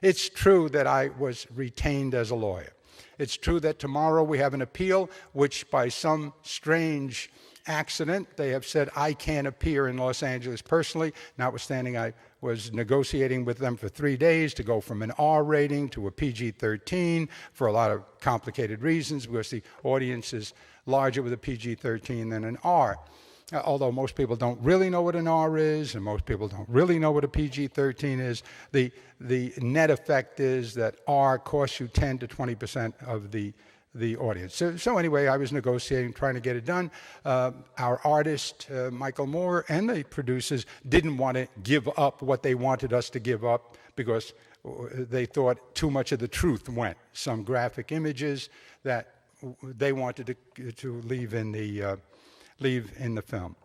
It's true that I was retained as a lawyer. It's true that tomorrow we have an appeal which by some strange accident. They have said I can't appear in Los Angeles personally, notwithstanding I was negotiating with them for 3 days to go from an R rating to a PG-13 for a lot of complicated reasons, because the audience is larger with a PG-13 than an R. Although most people don't really know what an R is, and most people don't really know what a PG-13 is, the net effect is that R costs you 10 to 20% of the audience. So anyway, I was negotiating, trying to get it done. Our artist, Michael Moore, and the producers didn't want to give up what they wanted us to give up because they thought too much of the truth went. Some graphic images that they wanted to leave in the film.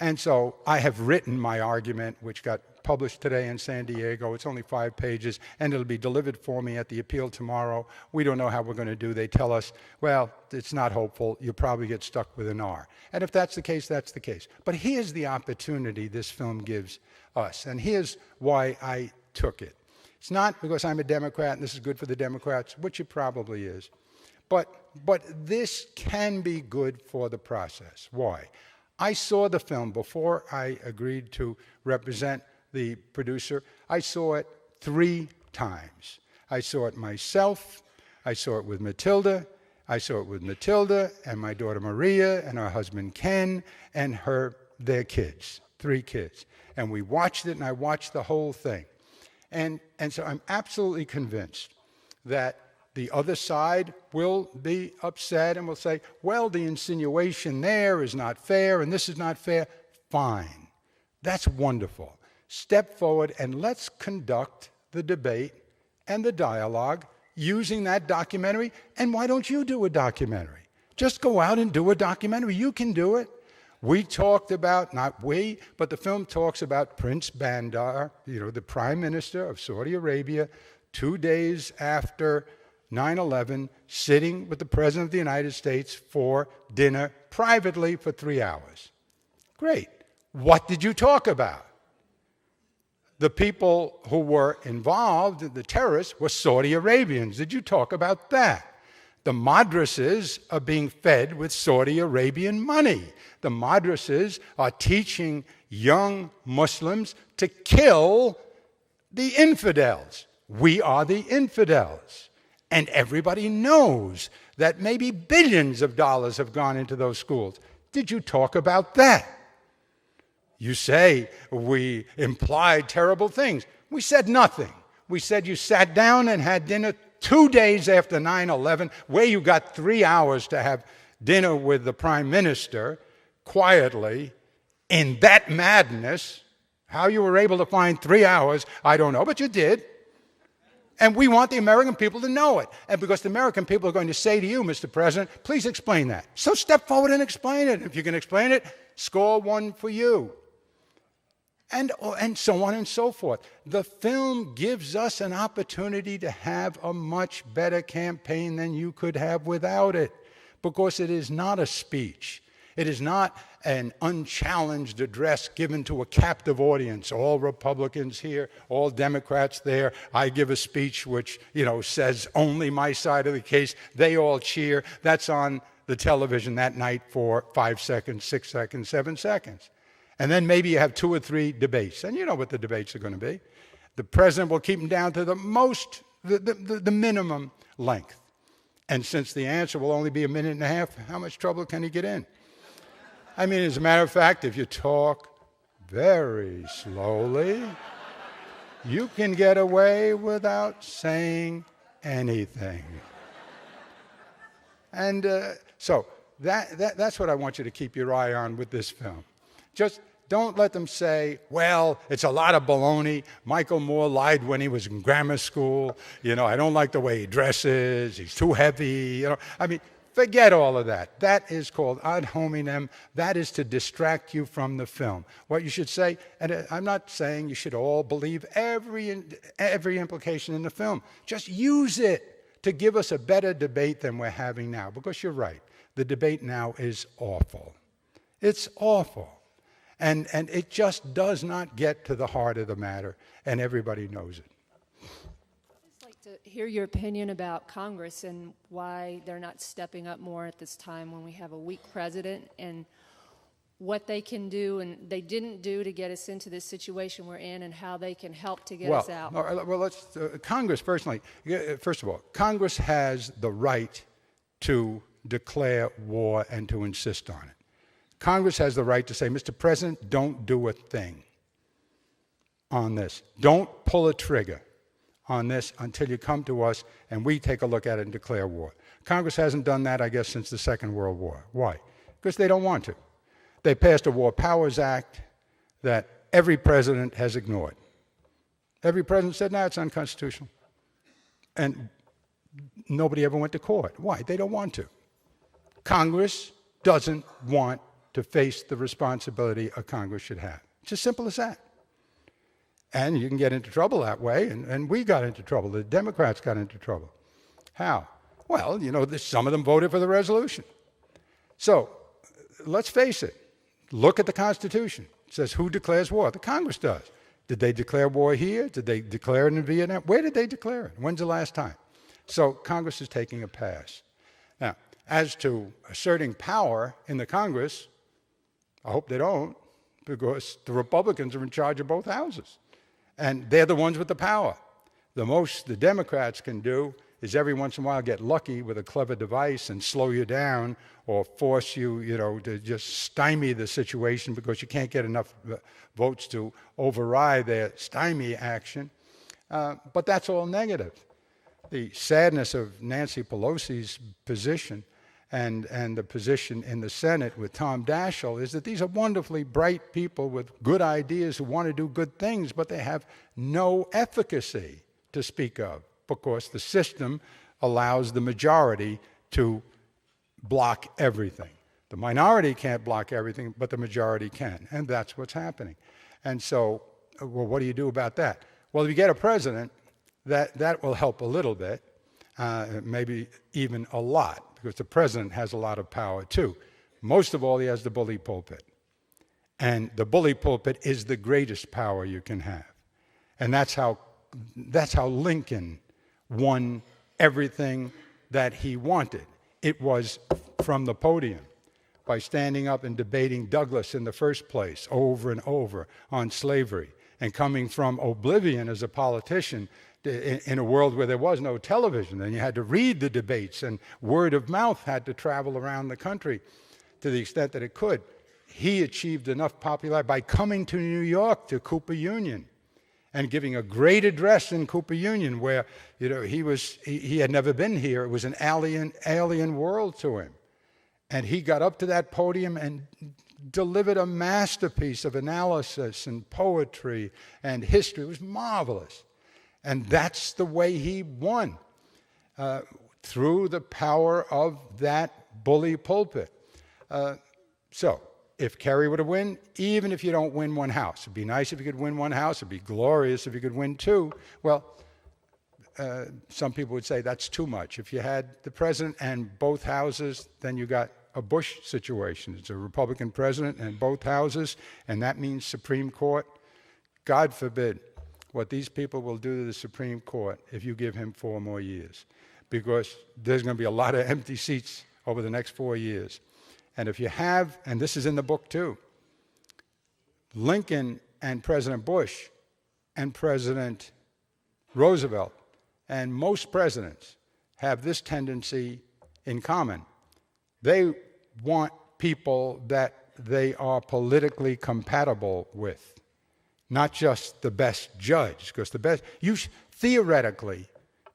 And so I have written my argument, which got published today in San Diego. It's only 5 pages, and it'll be delivered for me at the appeal tomorrow. We don't know how we're going to do. They tell us, well, it's not hopeful. You'll probably get stuck with an R. And if that's the case, that's the case. But here's the opportunity this film gives us, and here's why I took it. It's not because I'm a Democrat and this is good for the Democrats, which it probably is. But this can be good for the process. Why? I saw the film before I agreed to represent the producer. I saw it 3 times. I saw it myself. I saw it with Matilda. I saw it with Matilda and my daughter Maria and her husband Ken and their kids, 3 kids. And we watched it, and I watched the whole thing. And so I'm absolutely convinced that the other side will be upset and will say, well, the insinuation there is not fair and this is not fair. Fine. That's wonderful. Step forward and let's conduct the debate and the dialogue using that documentary. And why don't you do a documentary? Just go out and do a documentary. You can do it. We talked about, not we, but the film talks about Prince Bandar, the Prime Minister of Saudi Arabia, 2 days after 9/11, sitting with the President of the United States for dinner privately for 3 hours. Great. What did you talk about? The people who were involved, the terrorists, were Saudi Arabians. Did you talk about that? The madrasas are being fed with Saudi Arabian money. The madrasas are teaching young Muslims to kill the infidels. We are the infidels. And everybody knows that maybe billions of dollars have gone into those schools. Did you talk about that? You say we implied terrible things. We said nothing. We said you sat down and had dinner 2 days after 9/11, where you got 3 hours to have dinner with the Prime Minister quietly in that madness. How you were able to find 3 hours, I don't know, but you did. And we want the American people to know it. And because the American people are going to say to you, Mr. President, please explain that. So step forward and explain it. If you can explain it, score 1 for you. And so on and so forth. The film gives us an opportunity to have a much better campaign than you could have without it, because it is not a speech. It is not an unchallenged address given to a captive audience. All Republicans here, all Democrats there. I give a speech which, says only my side of the case. They all cheer. That's on the television that night for 5 seconds, 6 seconds, 7 seconds. And then maybe you have 2 or 3 debates. And you know what the debates are going to be. The president will keep them down to the minimum length. And since the answer will only be a minute and a half, how much trouble can he get in? I mean, as a matter of fact, if you talk very slowly, you can get away without saying anything. And so that's what I want you to keep your eye on with this film. Just don't let them say, well, it's a lot of baloney. Michael Moore lied when he was in grammar school. I don't like the way he dresses. He's too heavy. Forget all of that. That is called ad hominem. That is to distract you from the film. What you should say, and I'm not saying you should all believe every implication in the film. Just use it to give us a better debate than we're having now. Because you're right. The debate now is awful. It's awful. And it just does not get to the heart of the matter. And everybody knows it. I'd like to hear your opinion about Congress and why they're not stepping up more at this time when we have a weak president, and what they can do and they didn't do to get us into this situation we're in, and how they can help to get Well, us out. all right, well, let's, Congress, personally, first of all, Congress has the right to declare war and to insist on it. Congress has the right to say, Mr. President, don't do a thing on this. Don't pull a trigger on this until you come to us and we take a look at it and declare war. Congress hasn't done that, I guess, since the Second World War. Why? Because they don't want to. They passed a War Powers Act that every president has ignored. Every president said, no, it's unconstitutional. And nobody ever went to court. Why? They don't want to. Congress doesn't want to face the responsibility a Congress should have. It's as simple as that. And you can get into trouble that way, and we got into trouble. The Democrats got into trouble. How? Well, you know, some of them voted for the resolution. So let's face it. Look at the Constitution. It says who declares war? The Congress does. Did they declare war here? Did they declare it in Vietnam? Where did they declare it? When's the last time? So Congress is taking a pass. Now, as to asserting power in the Congress, I hope they don't, because the Republicans are in charge of both houses. And they're the ones with the power. The most the Democrats can do is every once in a while get lucky with a clever device and slow you down or force you, to just stymie the situation because you can't get enough votes to override their stymie action. But that's all negative. The sadness of Nancy Pelosi's position and the position in the Senate with Tom Daschle is that these are wonderfully bright people with good ideas who want to do good things, but they have no efficacy to speak of because the system allows the majority to block everything. The minority can't block everything, but the majority can, and that's what's happening. And so, well, what do you do about that? Well, if you get a president, that will help a little bit, maybe even a lot, because the president has a lot of power too. Most of all, he has the bully pulpit. And the bully pulpit is the greatest power you can have. And that's how Lincoln won everything that he wanted. It was from the podium, by standing up and debating Douglas in the first place over and over on slavery, and coming from oblivion as a politician in a world where there was no television, and you had to read the debates, and word of mouth had to travel around the country to the extent that it could. He achieved enough popularity by coming to New York to Cooper Union and giving a great address in Cooper Union where, he had never been here. It was an alien world to him. And he got up to that podium and delivered a masterpiece of analysis and poetry and history. It was marvelous. And that's the way he won, through the power of that bully pulpit. So if Kerry were to win, even if you don't win one house, it'd be nice if you could win one house. It'd be glorious if you could win two. Well, some people would say that's too much. If you had the president and both houses, then you got a Bush situation. It's a Republican president and both houses, and that means Supreme Court. God forbid what these people will do to the Supreme Court if you give him 4 more years, because there's going to be a lot of empty seats over the next 4 years. And if you have, and this is in the book too, Lincoln and President Bush and President Roosevelt and most presidents have this tendency in common. They want people that they are politically compatible with, not just the best judge, because the best, theoretically,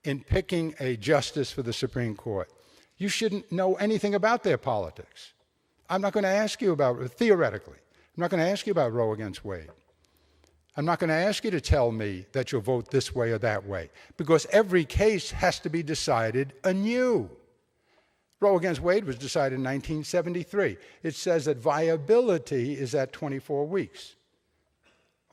in picking a justice for the Supreme Court, you shouldn't know anything about their politics. I'm not going to ask you about, theoretically, I'm not going to ask you about Roe against Wade. I'm not going to ask you to tell me that you'll vote this way or that way, because every case has to be decided anew. Roe against Wade was decided in 1973. It says that viability is at 24 weeks.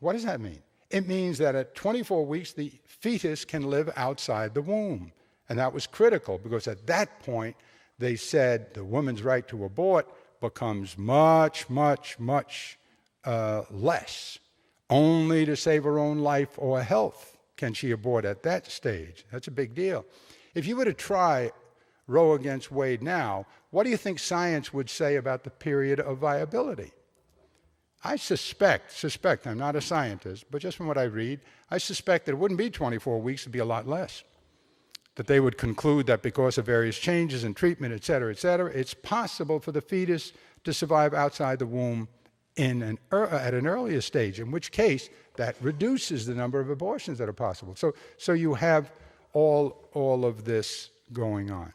What does that mean? It means that at 24 weeks, the fetus can live outside the womb. And that was critical, because at that point, they said the woman's right to abort becomes much, much, much less. Only to save her own life or health can she abort at that stage. That's a big deal. If you were to try Roe against Wade now, what do you think science would say about the period of viability? I suspect, I'm not a scientist, but just from what I read, I suspect that it wouldn't be 24 weeks, it'd be a lot less. That they would conclude that because of various changes in treatment, et cetera, it's possible for the fetus to survive outside the womb at an earlier stage, in which case that reduces the number of abortions that are possible. So you have all of this going on.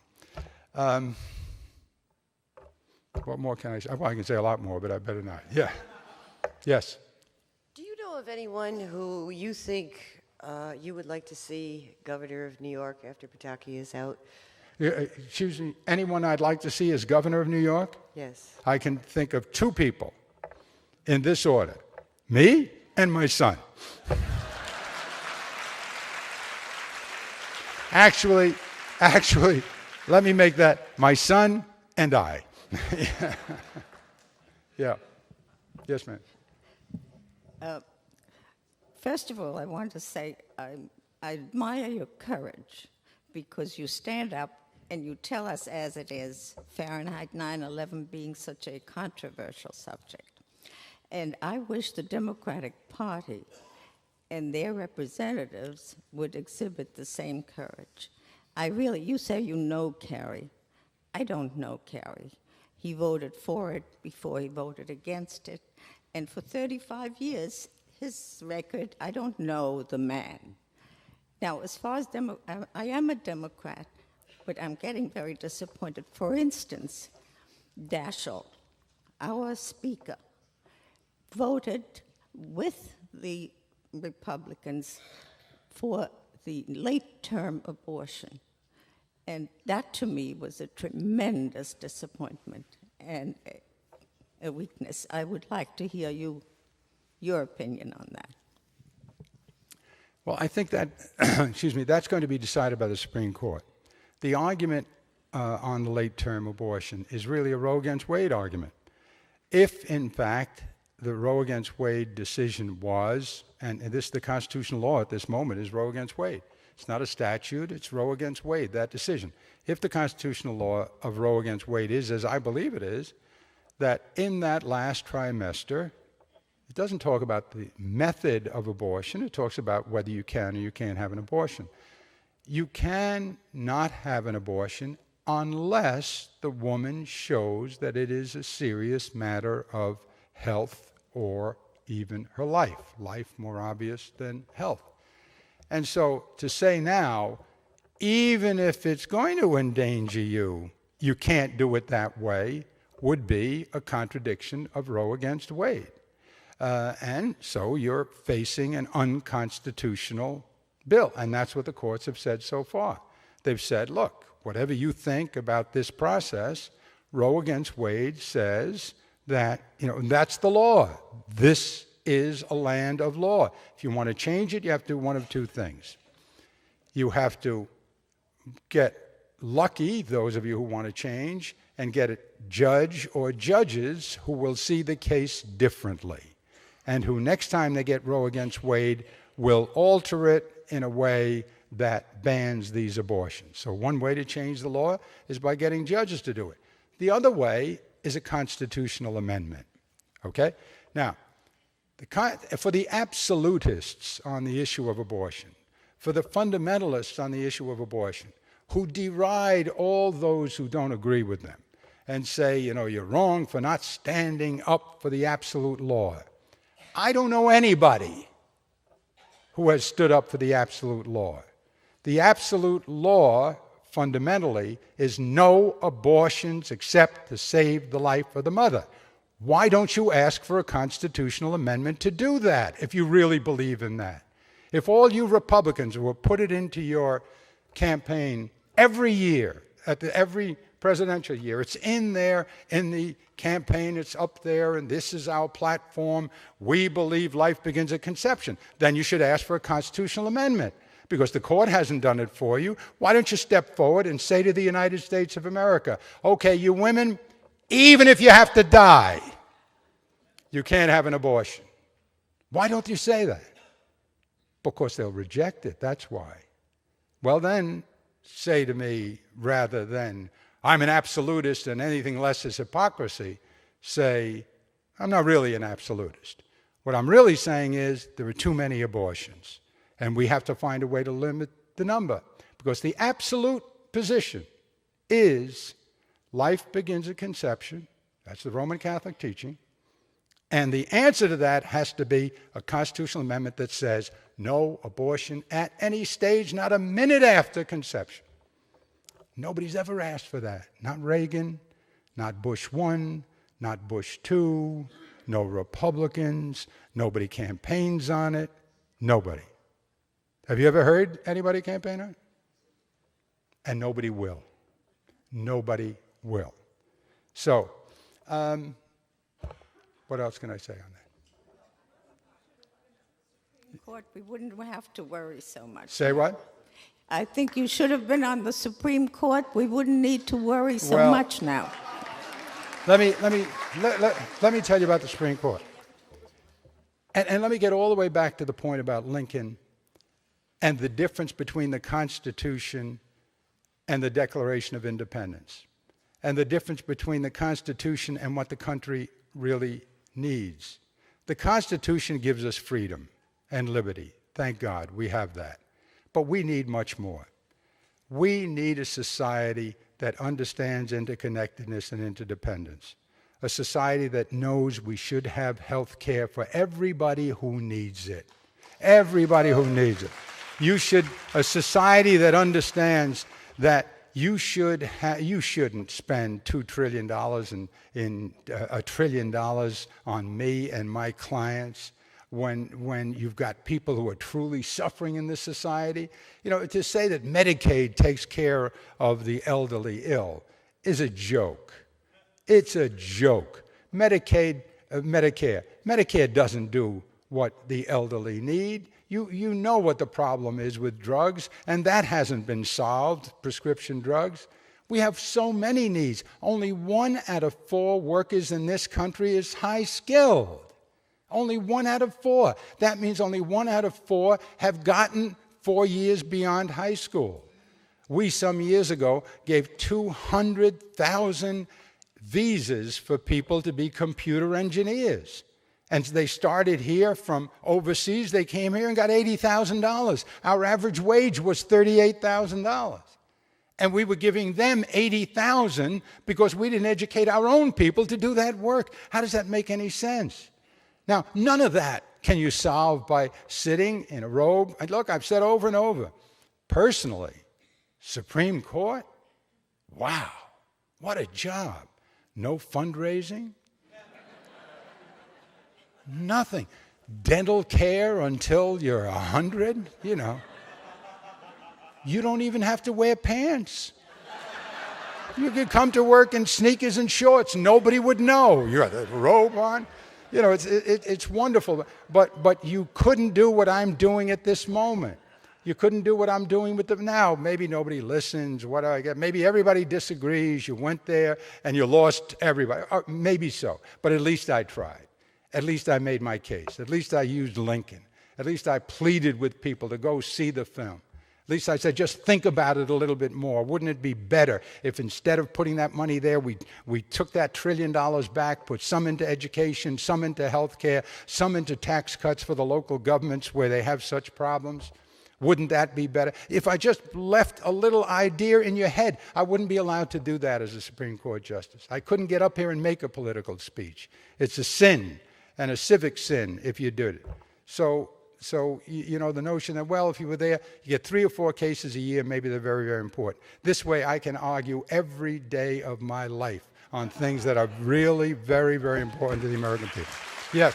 What more can I say? Well, I can say a lot more, but I better not. Yeah. Yes. Do you know of anyone who you think you would like to see governor of New York after Pataki is out? Excuse me, anyone I'd like to see as governor of New York? Yes. I can think of two people in this order: me and my son. Actually, let me make that my son and I. Yeah. Yes, ma'am. First of all, I want to say I admire your courage because you stand up and you tell us as it is, Fahrenheit 9/11 being such a controversial subject. And I wish the Democratic Party and their representatives would exhibit the same courage. You say you know Kerry. I don't know Kerry. He voted for it before he voted against it. And for 35 years, his record, I don't know the man. Now, as far as I am a Democrat, but I'm getting very disappointed. For instance, Daschle, our speaker, voted with the Republicans for the late-term abortion. And that, to me, was a tremendous disappointment and a weakness. I would like to hear your opinion on that. Well, I think that, that's going to be decided by the Supreme Court. The argument on the late-term abortion is really a Roe against Wade argument. If, in fact, the Roe against Wade decision was, and the constitutional law at this moment is Roe against Wade. It's not a statute, it's Roe against Wade, that decision. If the constitutional law of Roe against Wade is, as I believe it is, that in that last trimester, it doesn't talk about the method of abortion, it talks about whether you can or you can't have an abortion. You can not have an abortion unless the woman shows that it is a serious matter of health or even her life. Life more obvious than health. And so to say now, even if it's going to endanger you, you can't do it that way, would be a contradiction of Roe against Wade. And so you're facing an unconstitutional bill, and that's what the courts have said so far. They've said, look, whatever you think about this process, Roe against Wade says that, that's the law. This is a land of law. If you want to change it, you have to do one of two things. You have to get lucky, those of you who want to change, and get a judge or judges who will see the case differently, and who next time they get Roe against Wade will alter it in a way that bans these abortions. So one way to change the law is by getting judges to do it. The other way is a constitutional amendment. Okay? Now, for the absolutists on the issue of abortion, for the fundamentalists on the issue of abortion, who deride all those who don't agree with them and say, you're wrong for not standing up for the absolute law. I don't know anybody who has stood up for the absolute law. The absolute law, fundamentally, is no abortions except to save the life of the mother. Why don't you ask for a constitutional amendment to do that if you really believe in that? If all you Republicans will put it into your campaign every year, every presidential year, it's in there in the campaign, it's up there, and this is our platform, we believe life begins at conception, then you should ask for a constitutional amendment. Because the court hasn't done it for you. Why don't you step forward and say to the United States of America, okay, you women, even if you have to die, you can't have an abortion. Why don't you say that? Because they'll reject it, that's why. Well then, say to me, rather than, I'm an absolutist and anything less is hypocrisy, say, I'm not really an absolutist. What I'm really saying is there are too many abortions, and we have to find a way to limit the number, because the absolute position is life begins at conception. That's the Roman Catholic teaching. And the answer to that has to be a constitutional amendment that says no abortion at any stage, not a minute after conception. Nobody's ever asked for that. Not Reagan, not Bush 1, not Bush 2, no Republicans, nobody campaigns on it, nobody. Have you ever heard anybody campaign on it? And nobody will. Nobody will. So, what else can I say on that? Court, we wouldn't have to worry so much. Say what? I think you should have been on the Supreme Court. We wouldn't need to worry so Well, much now. Let me tell you about the Supreme Court. And let me get all the way back to the point about Lincoln and the difference between the Constitution and the Declaration of Independence, and the difference between the Constitution and what the country really needs. The Constitution gives us freedom and liberty. Thank God we have that. But we need much more. We need a society that understands interconnectedness and interdependence, a society that knows we should have health care for everybody who needs it. Everybody who needs it. A society that understands that you shouldn't spend $2 trillion in $1 trillion on me and my clients when you've got people who are truly suffering in this society. You know, to say that Medicaid takes care of the elderly ill is a joke. It's a joke. Medicare doesn't do what the elderly need. You know what the problem is with drugs, and that hasn't been solved, prescription drugs. We have so many needs. Only 1 out of 4 workers in this country is high-skilled. Only 1 out of 4. That means only 1 out of 4 have gotten 4 years beyond high school. We, some years ago, gave 200,000 visas for people to be computer engineers. And they started here from overseas. They came here and got $80,000. Our average wage was $38,000. And we were giving them $80,000 because we didn't educate our own people to do that work. How does that make any sense? Now, none of that can you solve by sitting in a robe. And look, I've said over and over, personally, Supreme Court, wow, what a job. No fundraising. Nothing. Dental care until you're 100, you know. You don't even have to wear pants. You could come to work in sneakers and shorts. Nobody would know. You got a robe on. You know, it's wonderful. But you couldn't do what I'm doing at this moment. You couldn't do what I'm doing with them now. Maybe nobody listens. What do I get? Maybe everybody disagrees. You went there and you lost everybody. Maybe so. But at least I tried. At least I made my case. At least I used Lincoln. At least I pleaded with people to go see the film. At least I said, just think about it a little bit more. Wouldn't it be better if instead of putting that money there, we took that $1 trillion back, put some into education, some into health care, some into tax cuts for the local governments where they have such problems? Wouldn't that be better? If I just left a little idea in your head, I wouldn't be allowed to do that as a Supreme Court justice. I couldn't get up here and make a political speech. It's a sin, and a civic sin if you did it. So you know, the notion that, well, if you were there, you get 3 or 4 cases a year, maybe they're very, very important. This way I can argue every day of my life on things that are really very, very important to the American people. Yes.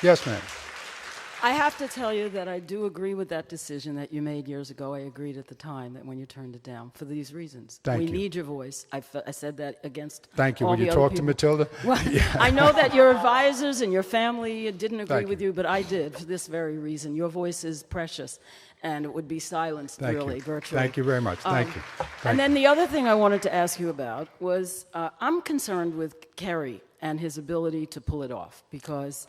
Yes, ma'am. I have to tell you that I do agree with that decision that you made years ago. I agreed at the time that when you turned it down for these reasons. Thank you. We need your voice. I said that against Thank you. all Will the you other talk to people. Matilda? Well, I know that your advisors and your family didn't agree Thank with you. you, but I did for this very reason. Your voice is precious, and it would be silenced Thank really you. virtually. Thank you very much. Thank you. And then the other thing I wanted to ask you about was I'm concerned with Kerry and his ability to pull it off, because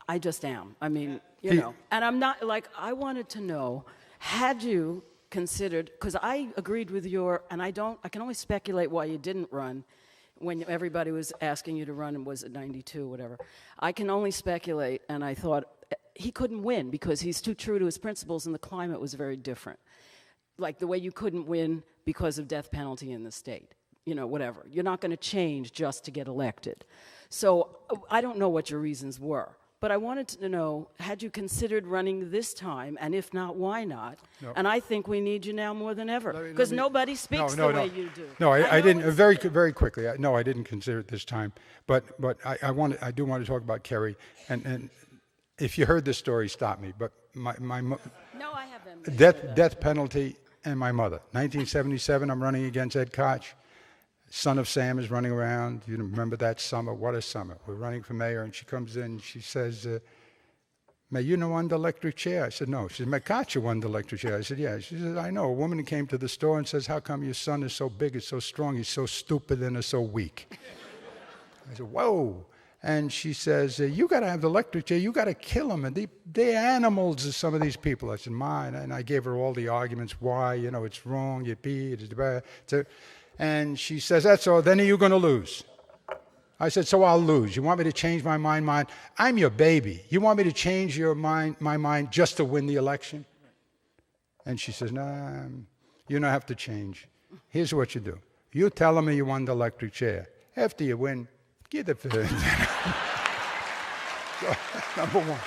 I just am. I mean, you know, and I'm not, like, I wanted to know, had you considered, because I agreed with and I can only speculate why you didn't run, when everybody was asking you to run, and was it 92, whatever. I can only speculate, and I thought he couldn't win because he's too true to his principles, and the climate was very different. Like the way you couldn't win because of death penalty in the state, you know, whatever. You're not going to change just to get elected. So I don't know what your reasons were, but I wanted to know, had you considered running this time, and if not, why not? No. And I think we need you now more than ever, Let me- because nobody speaks the way you do. No, I know didn't. it's- Very quickly. No, I didn't consider it this time. But I do want to talk about Kerry. And if you heard this story, stop me. But No, I haven't. death penalty and my mother. 1977. I'm running against Ed Koch. Son of Sam is running around. You remember that summer? What a summer. We're running for mayor, and she comes in. She says, "May you know won the electric chair?" I said, "No." She said, "Makacha won the electric chair." I said, "Yeah." She said, "I know. A woman came to the store and says, 'How come your son is so big and so strong? He's so stupid and is so weak?'" I said, "Whoa." And she says, "You got to have the electric chair. You got to kill them. And they're animals, some of these people." I said, "Mine." And I gave her all the arguments why, you know, it's wrong, it's bad. And she says, "That's all. Then you're going to lose." I said, "So I'll lose. You want me to change my mind? I'm your baby. You want me to change my mind just to win the election?" And she says, "Nah, you don't have to change. Here's what you do. You tell me you won the electric chair. After you win, give the..." So, number one.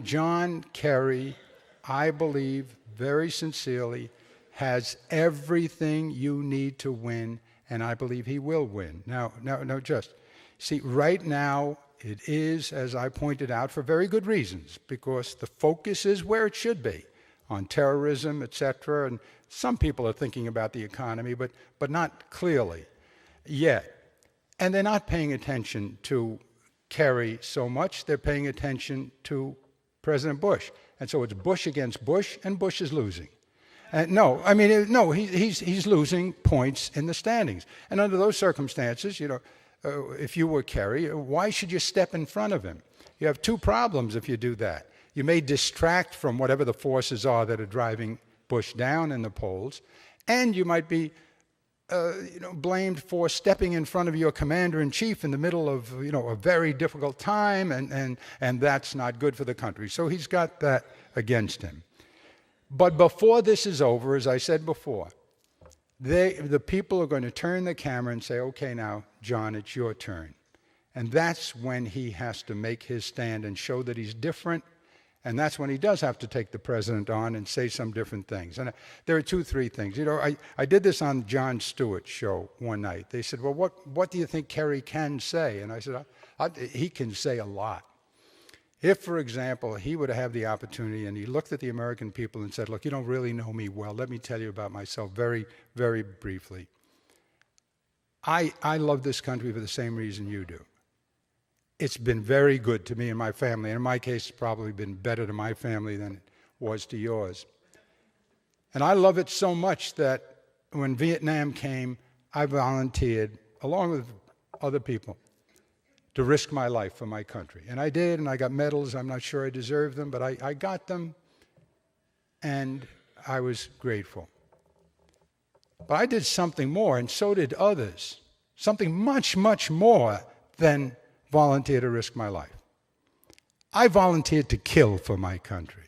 John Kerry, I believe very sincerely, has everything you need to win, and I believe he will win. Now, see, right now, it is, as I pointed out, for very good reasons, because the focus is where it should be, on terrorism, etc., and some people are thinking about the economy, but not clearly yet. And they're not paying attention to Kerry so much, they're paying attention to President Bush. And so it's Bush against Bush, and Bush is losing. He's losing points in the standings. And under those circumstances, you know, if you were Kerry, why should you step in front of him? You have two problems if you do that. You may distract from whatever the forces are that are driving Bush down in the polls, and you might be blamed for stepping in front of your commander-in-chief in the middle of, you know, a very difficult time, and that's not good for the country. So he's got that against him. But before this is over, as I said before, the people are going to turn the camera and say, "Okay, now, John, it's your turn." And that's when he has to make his stand and show that he's different. And that's when he does have to take the president on and say some different things. And there are 2-3 things. You know, I did this on Jon Stewart's show one night. They said, "Well, what do you think Kerry can say?" And I said, he can say a lot. If, for example, he would have the opportunity and he looked at the American people and said, "Look, you don't really know me well. Let me tell you about myself very, very briefly. I love this country for the same reason you do. It's been very good to me and my family. And in my case, it's probably been better to my family than it was to yours. And I love it so much that when Vietnam came, I volunteered, along with other people, to risk my life for my country. And I did, and I got medals. I'm not sure I deserved them, but I got them, and I was grateful. But I did something more, and so did others, something much, much more than volunteer to risk my life. I volunteered to kill for my country.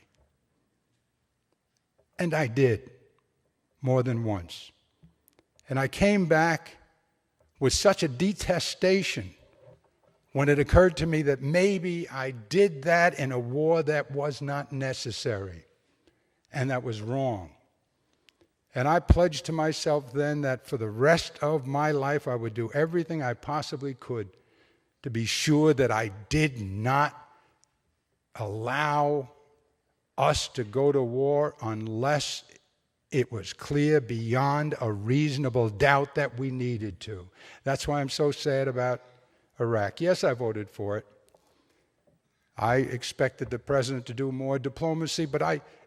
And I did, more than once. And I came back with such a detestation when it occurred to me that maybe I did that in a war that was not necessary, and that was wrong. And I pledged to myself then that for the rest of my life I would do everything I possibly could to be sure that I did not allow us to go to war unless it was clear beyond a reasonable doubt that we needed to. That's why I'm so sad about Iraq. Yes, I voted for it. I expected the president to do more diplomacy,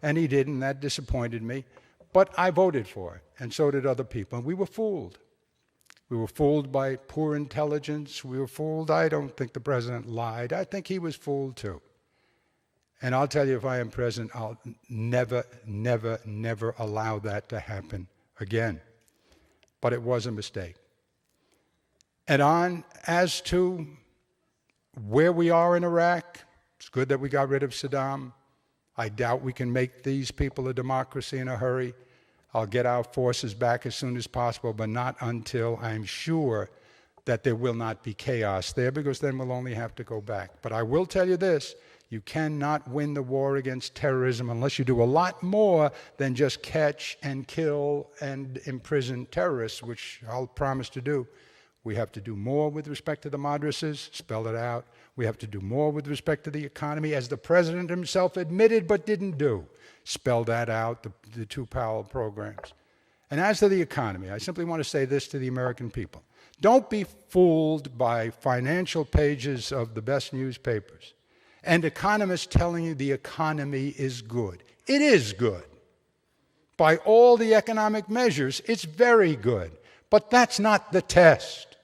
and he didn't, and that disappointed me. But I voted for it, and so did other people, and we were fooled. We were fooled by poor intelligence. We were fooled. I don't think the president lied. I think he was fooled too. And I'll tell you, if I am president, I'll never, never, never allow that to happen again. But it was a mistake. And as to where we are in Iraq, it's good that we got rid of Saddam. I doubt we can make these people a democracy in a hurry. I'll get our forces back as soon as possible, but not until I'm sure that there will not be chaos there, because then we'll only have to go back. But I will tell you this, you cannot win the war against terrorism unless you do a lot more than just catch and kill and imprison terrorists, which I'll promise to do. We have to do more with respect to the madrasas, spell it out. We have to do more with respect to the economy, as the president himself admitted but didn't do. Spell that out, the two Powell programs. And as to the economy, I simply want to say this to the American people. Don't be fooled by financial pages of the best newspapers and economists telling you the economy is good. It is good. By all the economic measures, it's very good. But that's not the test.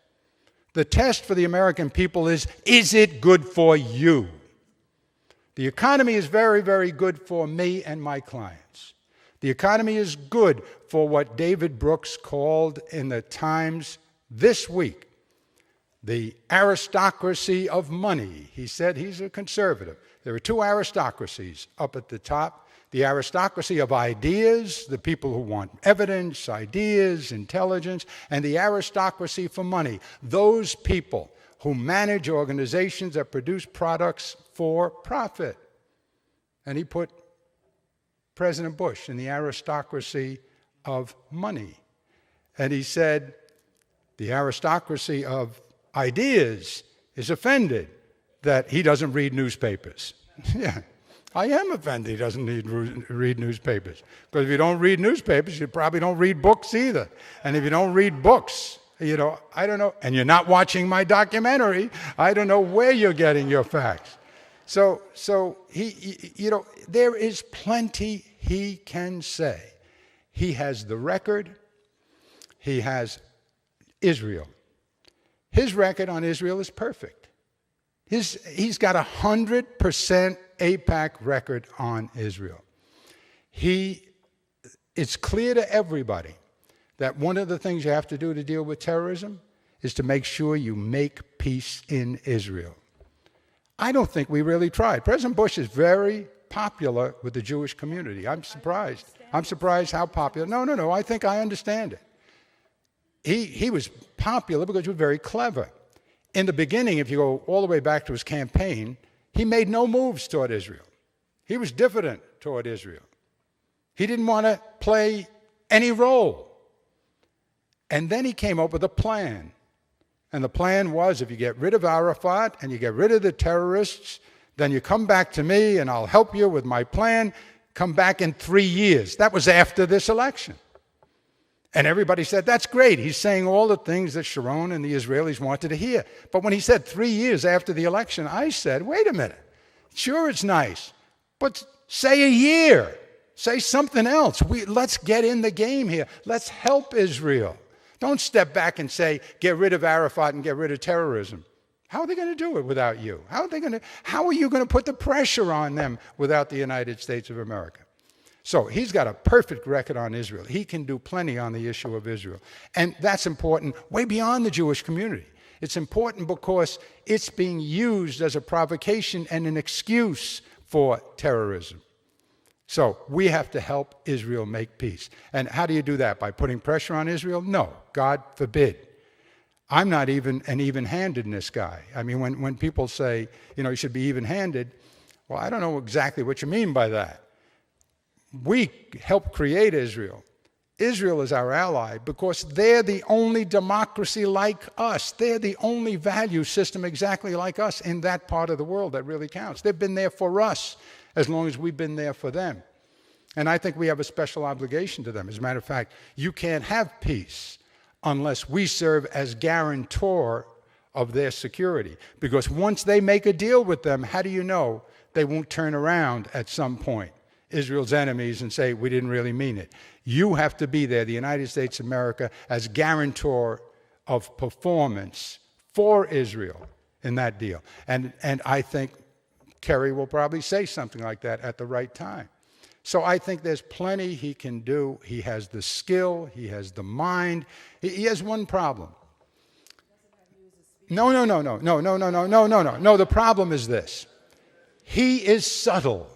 The test for the American people is it good for you? The economy is very, very good for me and my clients. The economy is good for what David Brooks called in the Times this week, the aristocracy of money. He said he's a conservative. There are two aristocracies up at the top. The aristocracy of ideas, the people who want evidence, ideas, intelligence, and the aristocracy for money, those people who manage organizations that produce products for profit. And he put President Bush in the aristocracy of money. And he said the aristocracy of ideas is offended that he doesn't read newspapers. Yeah. I am offended he doesn't read newspapers. Because if you don't read newspapers, you probably don't read books either. And if you don't read books, I don't know, and you're not watching my documentary, I don't know where you're getting your facts. So there is plenty he can say. He has the record. He has Israel. His record on Israel is perfect. He's got 100% AIPAC record on Israel. It's clear to everybody that one of the things you have to do to deal with terrorism is to make sure you make peace in Israel. I don't think we really tried. President Bush is very popular with the Jewish community. I'm surprised. I'm surprised how popular. No, I think I understand it. He was popular because he was very clever. In the beginning, if you go all the way back to his campaign, he made no moves toward Israel. He was diffident toward Israel. He didn't want to play any role. And then he came up with a plan. And the plan was, if you get rid of Arafat and you get rid of the terrorists, then you come back to me and I'll help you with my plan. Come back in 3 years. That was after this election. And everybody said, that's great. He's saying all the things that Sharon and the Israelis wanted to hear. But when he said 3 years after the election, I said, wait a minute. Sure, it's nice, but say a year. Say something else. Let's get in the game here. Let's help Israel. Don't step back and say, get rid of Arafat and get rid of terrorism. How are they going to do it without you? How are you going to put the pressure on them without the United States of America? So he's got a perfect record on Israel. He can do plenty on the issue of Israel. And that's important way beyond the Jewish community. It's important because it's being used as a provocation and an excuse for terrorism. So we have to help Israel make peace. And how do you do that? By putting pressure on Israel? No, God forbid. I'm not even an even-handedness guy. I mean, when people say, you should be even-handed, well, I don't know exactly what you mean by that. We helped create Israel. Israel is our ally because they're the only democracy like us. They're the only value system exactly like us in that part of the world that really counts. They've been there for us as long as we've been there for them. And I think we have a special obligation to them. As a matter of fact, you can't have peace unless we serve as guarantor of their security. Because once they make a deal with them, how do you know they won't turn around at some point, Israel's enemies, and say, we didn't really mean it? You have to be there, the United States of America, as guarantor of performance for Israel in that deal. And I think Kerry will probably say something like that at the right time. So I think there's plenty he can do. He has the skill. He has the mind. He has one problem. No. The problem is this. He is subtle.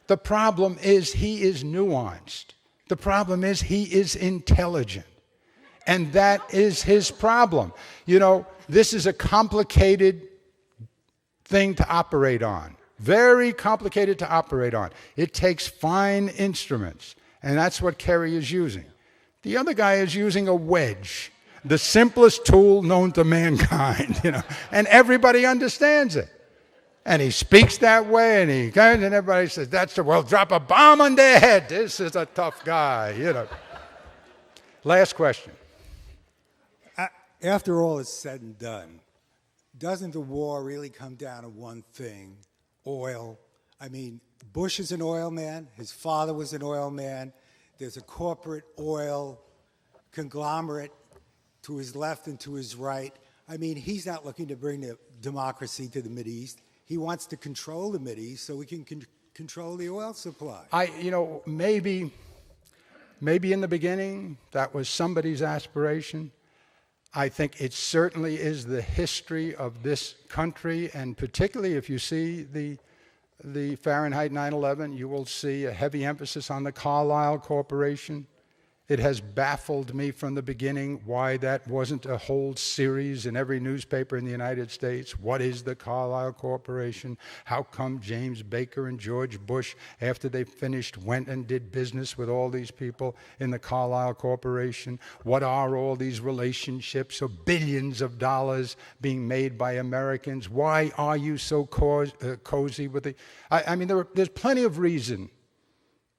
The problem is he is nuanced. The problem is he is intelligent. And that is his problem. You know, this is a complicated thing to operate on. Very complicated to operate on. It takes fine instruments. And that's what Kerry is using. The other guy is using a wedge, the simplest tool known to mankind, you know, and everybody understands it. And he speaks that way, and he goes, and everybody says, "That's the well, drop a bomb on their head. This is a tough guy," you know. Last question. After all is said and done, doesn't the war really come down to one thing? Oil. I mean, Bush is an oil man. His father was an oil man. There's a corporate oil conglomerate to his left and to his right. I mean, he's not looking to bring the democracy to the Mideast. He wants to control the Mideast so we can control the oil supply. Maybe in the beginning that was somebody's aspiration. I think it certainly is the history of this country, and particularly if you see the Fahrenheit 9/11, you will see a heavy emphasis on the Carlyle Corporation. It has baffled me from the beginning why that wasn't a whole series in every newspaper in the United States. What is the Carlyle Corporation? How come James Baker and George Bush, after they finished, went and did business with all these people in the Carlyle Corporation? What are all these relationships of billions of dollars being made by Americans? Why are you so cozy with it? I mean, there's plenty of reason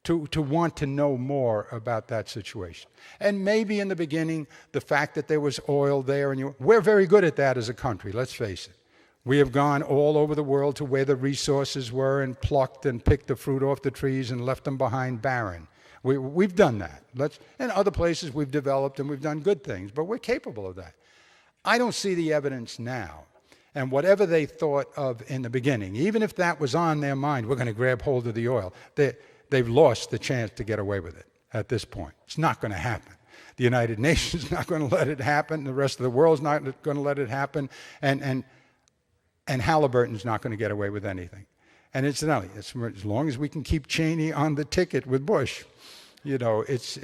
to want to know more about that situation. And maybe in the beginning, the fact that there was oil there, and we're very good at that as a country, let's face it. We have gone all over the world to where the resources were and plucked and picked the fruit off the trees and left them behind barren. We've done that. And other places we've developed and we've done good things, but we're capable of that. I don't see the evidence now. And whatever they thought of in the beginning, even if that was on their mind, we're going to grab hold of the oil, they've lost the chance to get away with it at this point. It's not going to happen. The United Nations is not going to let it happen. The rest of the world's not going to let it happen. And Halliburton's not going to get away with anything. And incidentally, as long as we can keep Cheney on the ticket with Bush, you know, it's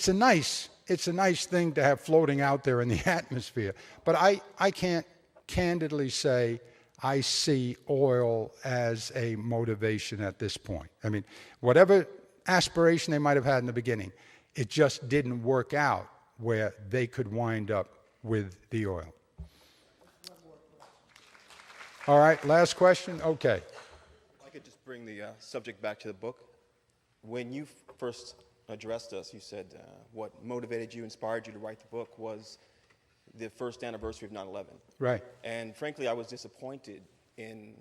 a nice thing to have floating out there in the atmosphere. But I can't candidly say I see oil as a motivation at this point. I mean, whatever aspiration they might have had in the beginning, it just didn't work out where they could wind up with the oil. All right, last question? Okay. I could just bring the subject back to the book. When you first addressed us, you said what motivated you, inspired you to write the book was the first anniversary of 9/11. Right. And frankly, I was disappointed in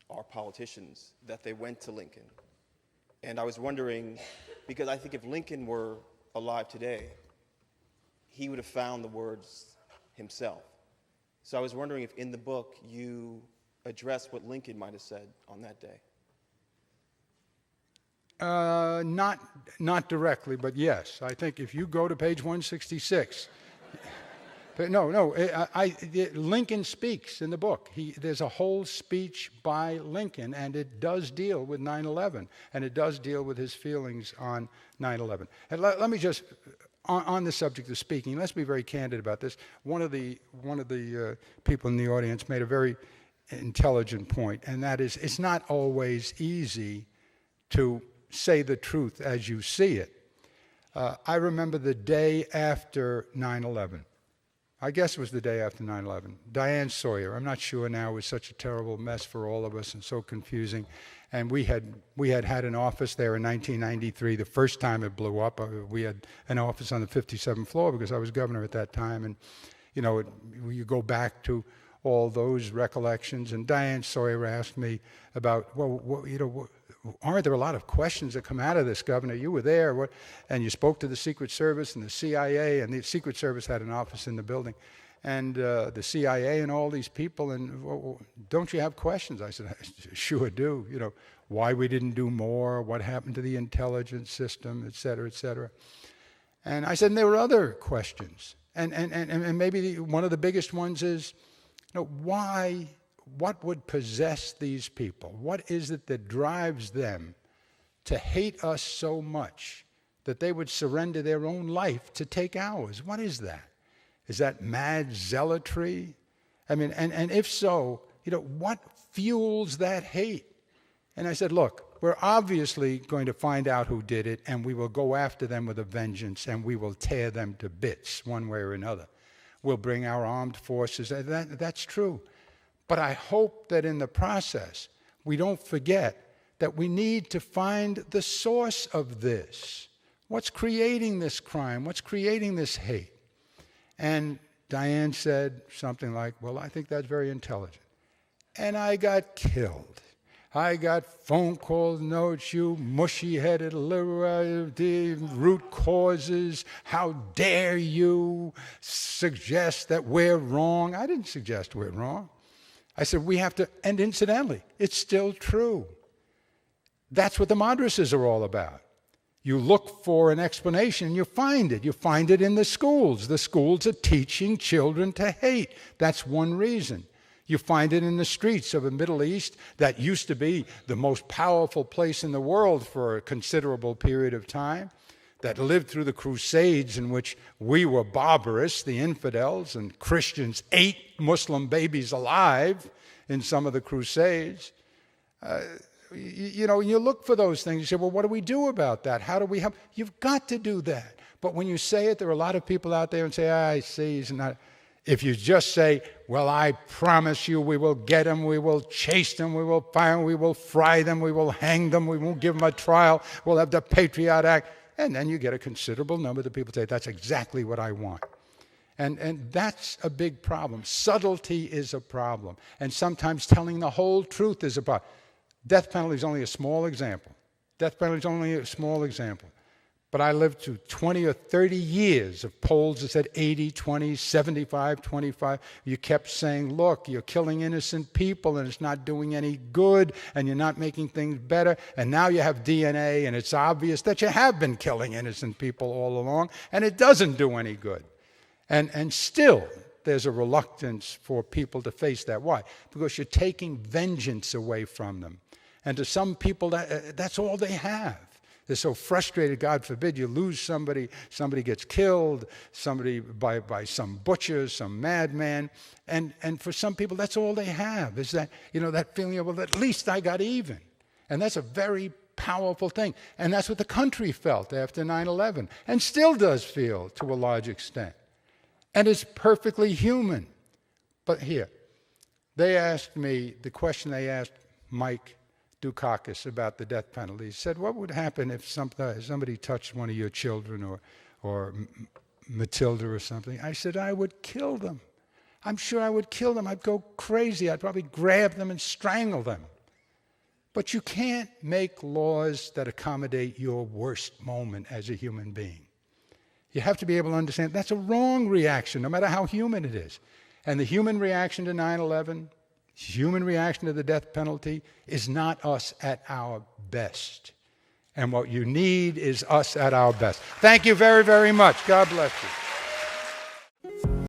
our politicians that they went to Lincoln. And I was wondering, because I think if Lincoln were alive today, he would have found the words himself. So I was wondering if in the book you address what Lincoln might have said on that day. Not directly, but yes. I think if you go to page 166, Lincoln speaks in the book. There's a whole speech by Lincoln, and it does deal with 9/11, and it does deal with his feelings on 9/11. And let me just, on the subject of speaking, let's be very candid about this. One of the people in the audience made a very intelligent point, and that is, it's not always easy to say the truth as you see it. I remember the day after 9/11. I guess it was the day after 9/11. Diane Sawyer, I'm not sure now, it was such a terrible mess for all of us and so confusing. And we had an office there in 1993, the first time it blew up. We had an office on the 57th floor because I was governor at that time. And, you know, you go back to all those recollections. And Diane Sawyer asked me about, aren't there a lot of questions that come out of this, Governor? You were there, and you spoke to the Secret Service and the CIA, and the Secret Service had an office in the building. and the CIA and all these people, and don't you have questions? I said, I sure do. You know, why we didn't do more, what happened to the intelligence system, et cetera, et cetera. And I said, and there were other questions. And maybe one of the biggest ones is, you know, why, what would possess these people? What is it that drives them to hate us so much that they would surrender their own life to take ours? What is that? Is that mad zealotry? I mean, and if so, you know, what fuels that hate? And I said, look, we're obviously going to find out who did it, and we will go after them with a vengeance, and we will tear them to bits one way or another. We'll bring our armed forces. That's true. But I hope that in the process, we don't forget that we need to find the source of this. What's creating this crime? What's creating this hate? And Diane said something like, well, I think that's very intelligent. And I got killed. I got phone calls, notes, you mushy-headed root causes. How dare you suggest that we're wrong? I didn't suggest we're wrong. I said we have to, and incidentally, it's still true. That's what the madrasas are all about. You look for an explanation, and you find it. You find it in the schools. The schools are teaching children to hate. That's one reason. You find it in the streets of the Middle East that used to be the most powerful place in the world for a considerable period of time, that lived through the Crusades in which we were barbarous, the infidels, and Christians ate Muslim babies alive in some of the Crusades. You know, you look for those things. You say, well, what do we do about that? How do we help? You've got to do that. But when you say it, there are a lot of people out there and say, I see, he's not. If you just say, well, I promise you we will get them, we will chase them, we will fire them, we will fry them, we will hang them, we won't give them a trial, we'll have the Patriot Act, and then you get a considerable number of people say, that's exactly what I want. And that's a big problem. Subtlety is a problem. And sometimes telling the whole truth is a problem. Death penalty is only a small example. Death penalty is only a small example. But I lived through 20 or 30 years of polls that said 80, 20, 75, 25. You kept saying, look, you're killing innocent people and it's not doing any good and you're not making things better. And now you have DNA and it's obvious that you have been killing innocent people all along and it doesn't do any good. And still, there's a reluctance for people to face that. Why? Because you're taking vengeance away from them. And to some people, that's all they have. They're so frustrated, God forbid you lose somebody gets killed, somebody by some butcher, some madman. And for some people, that's all they have, is that, you know, that feeling of, well, at least I got even. And that's a very powerful thing. And that's what the country felt after 9/11, and still does feel to a large extent. And it's perfectly human. But here, they asked me, the question they asked Mike Dukakis about the death penalty. He said, what would happen if somebody touched one of your children or Matilda or something? I said, I would kill them. I'm sure I would kill them. I'd go crazy. I'd probably grab them and strangle them. But you can't make laws that accommodate your worst moment as a human being. You have to be able to understand that's a wrong reaction, no matter how human it is. And the human reaction to 9/11, human reaction to the death penalty is not us at our best. And what you need is us at our best. Thank you very, very much. God bless you.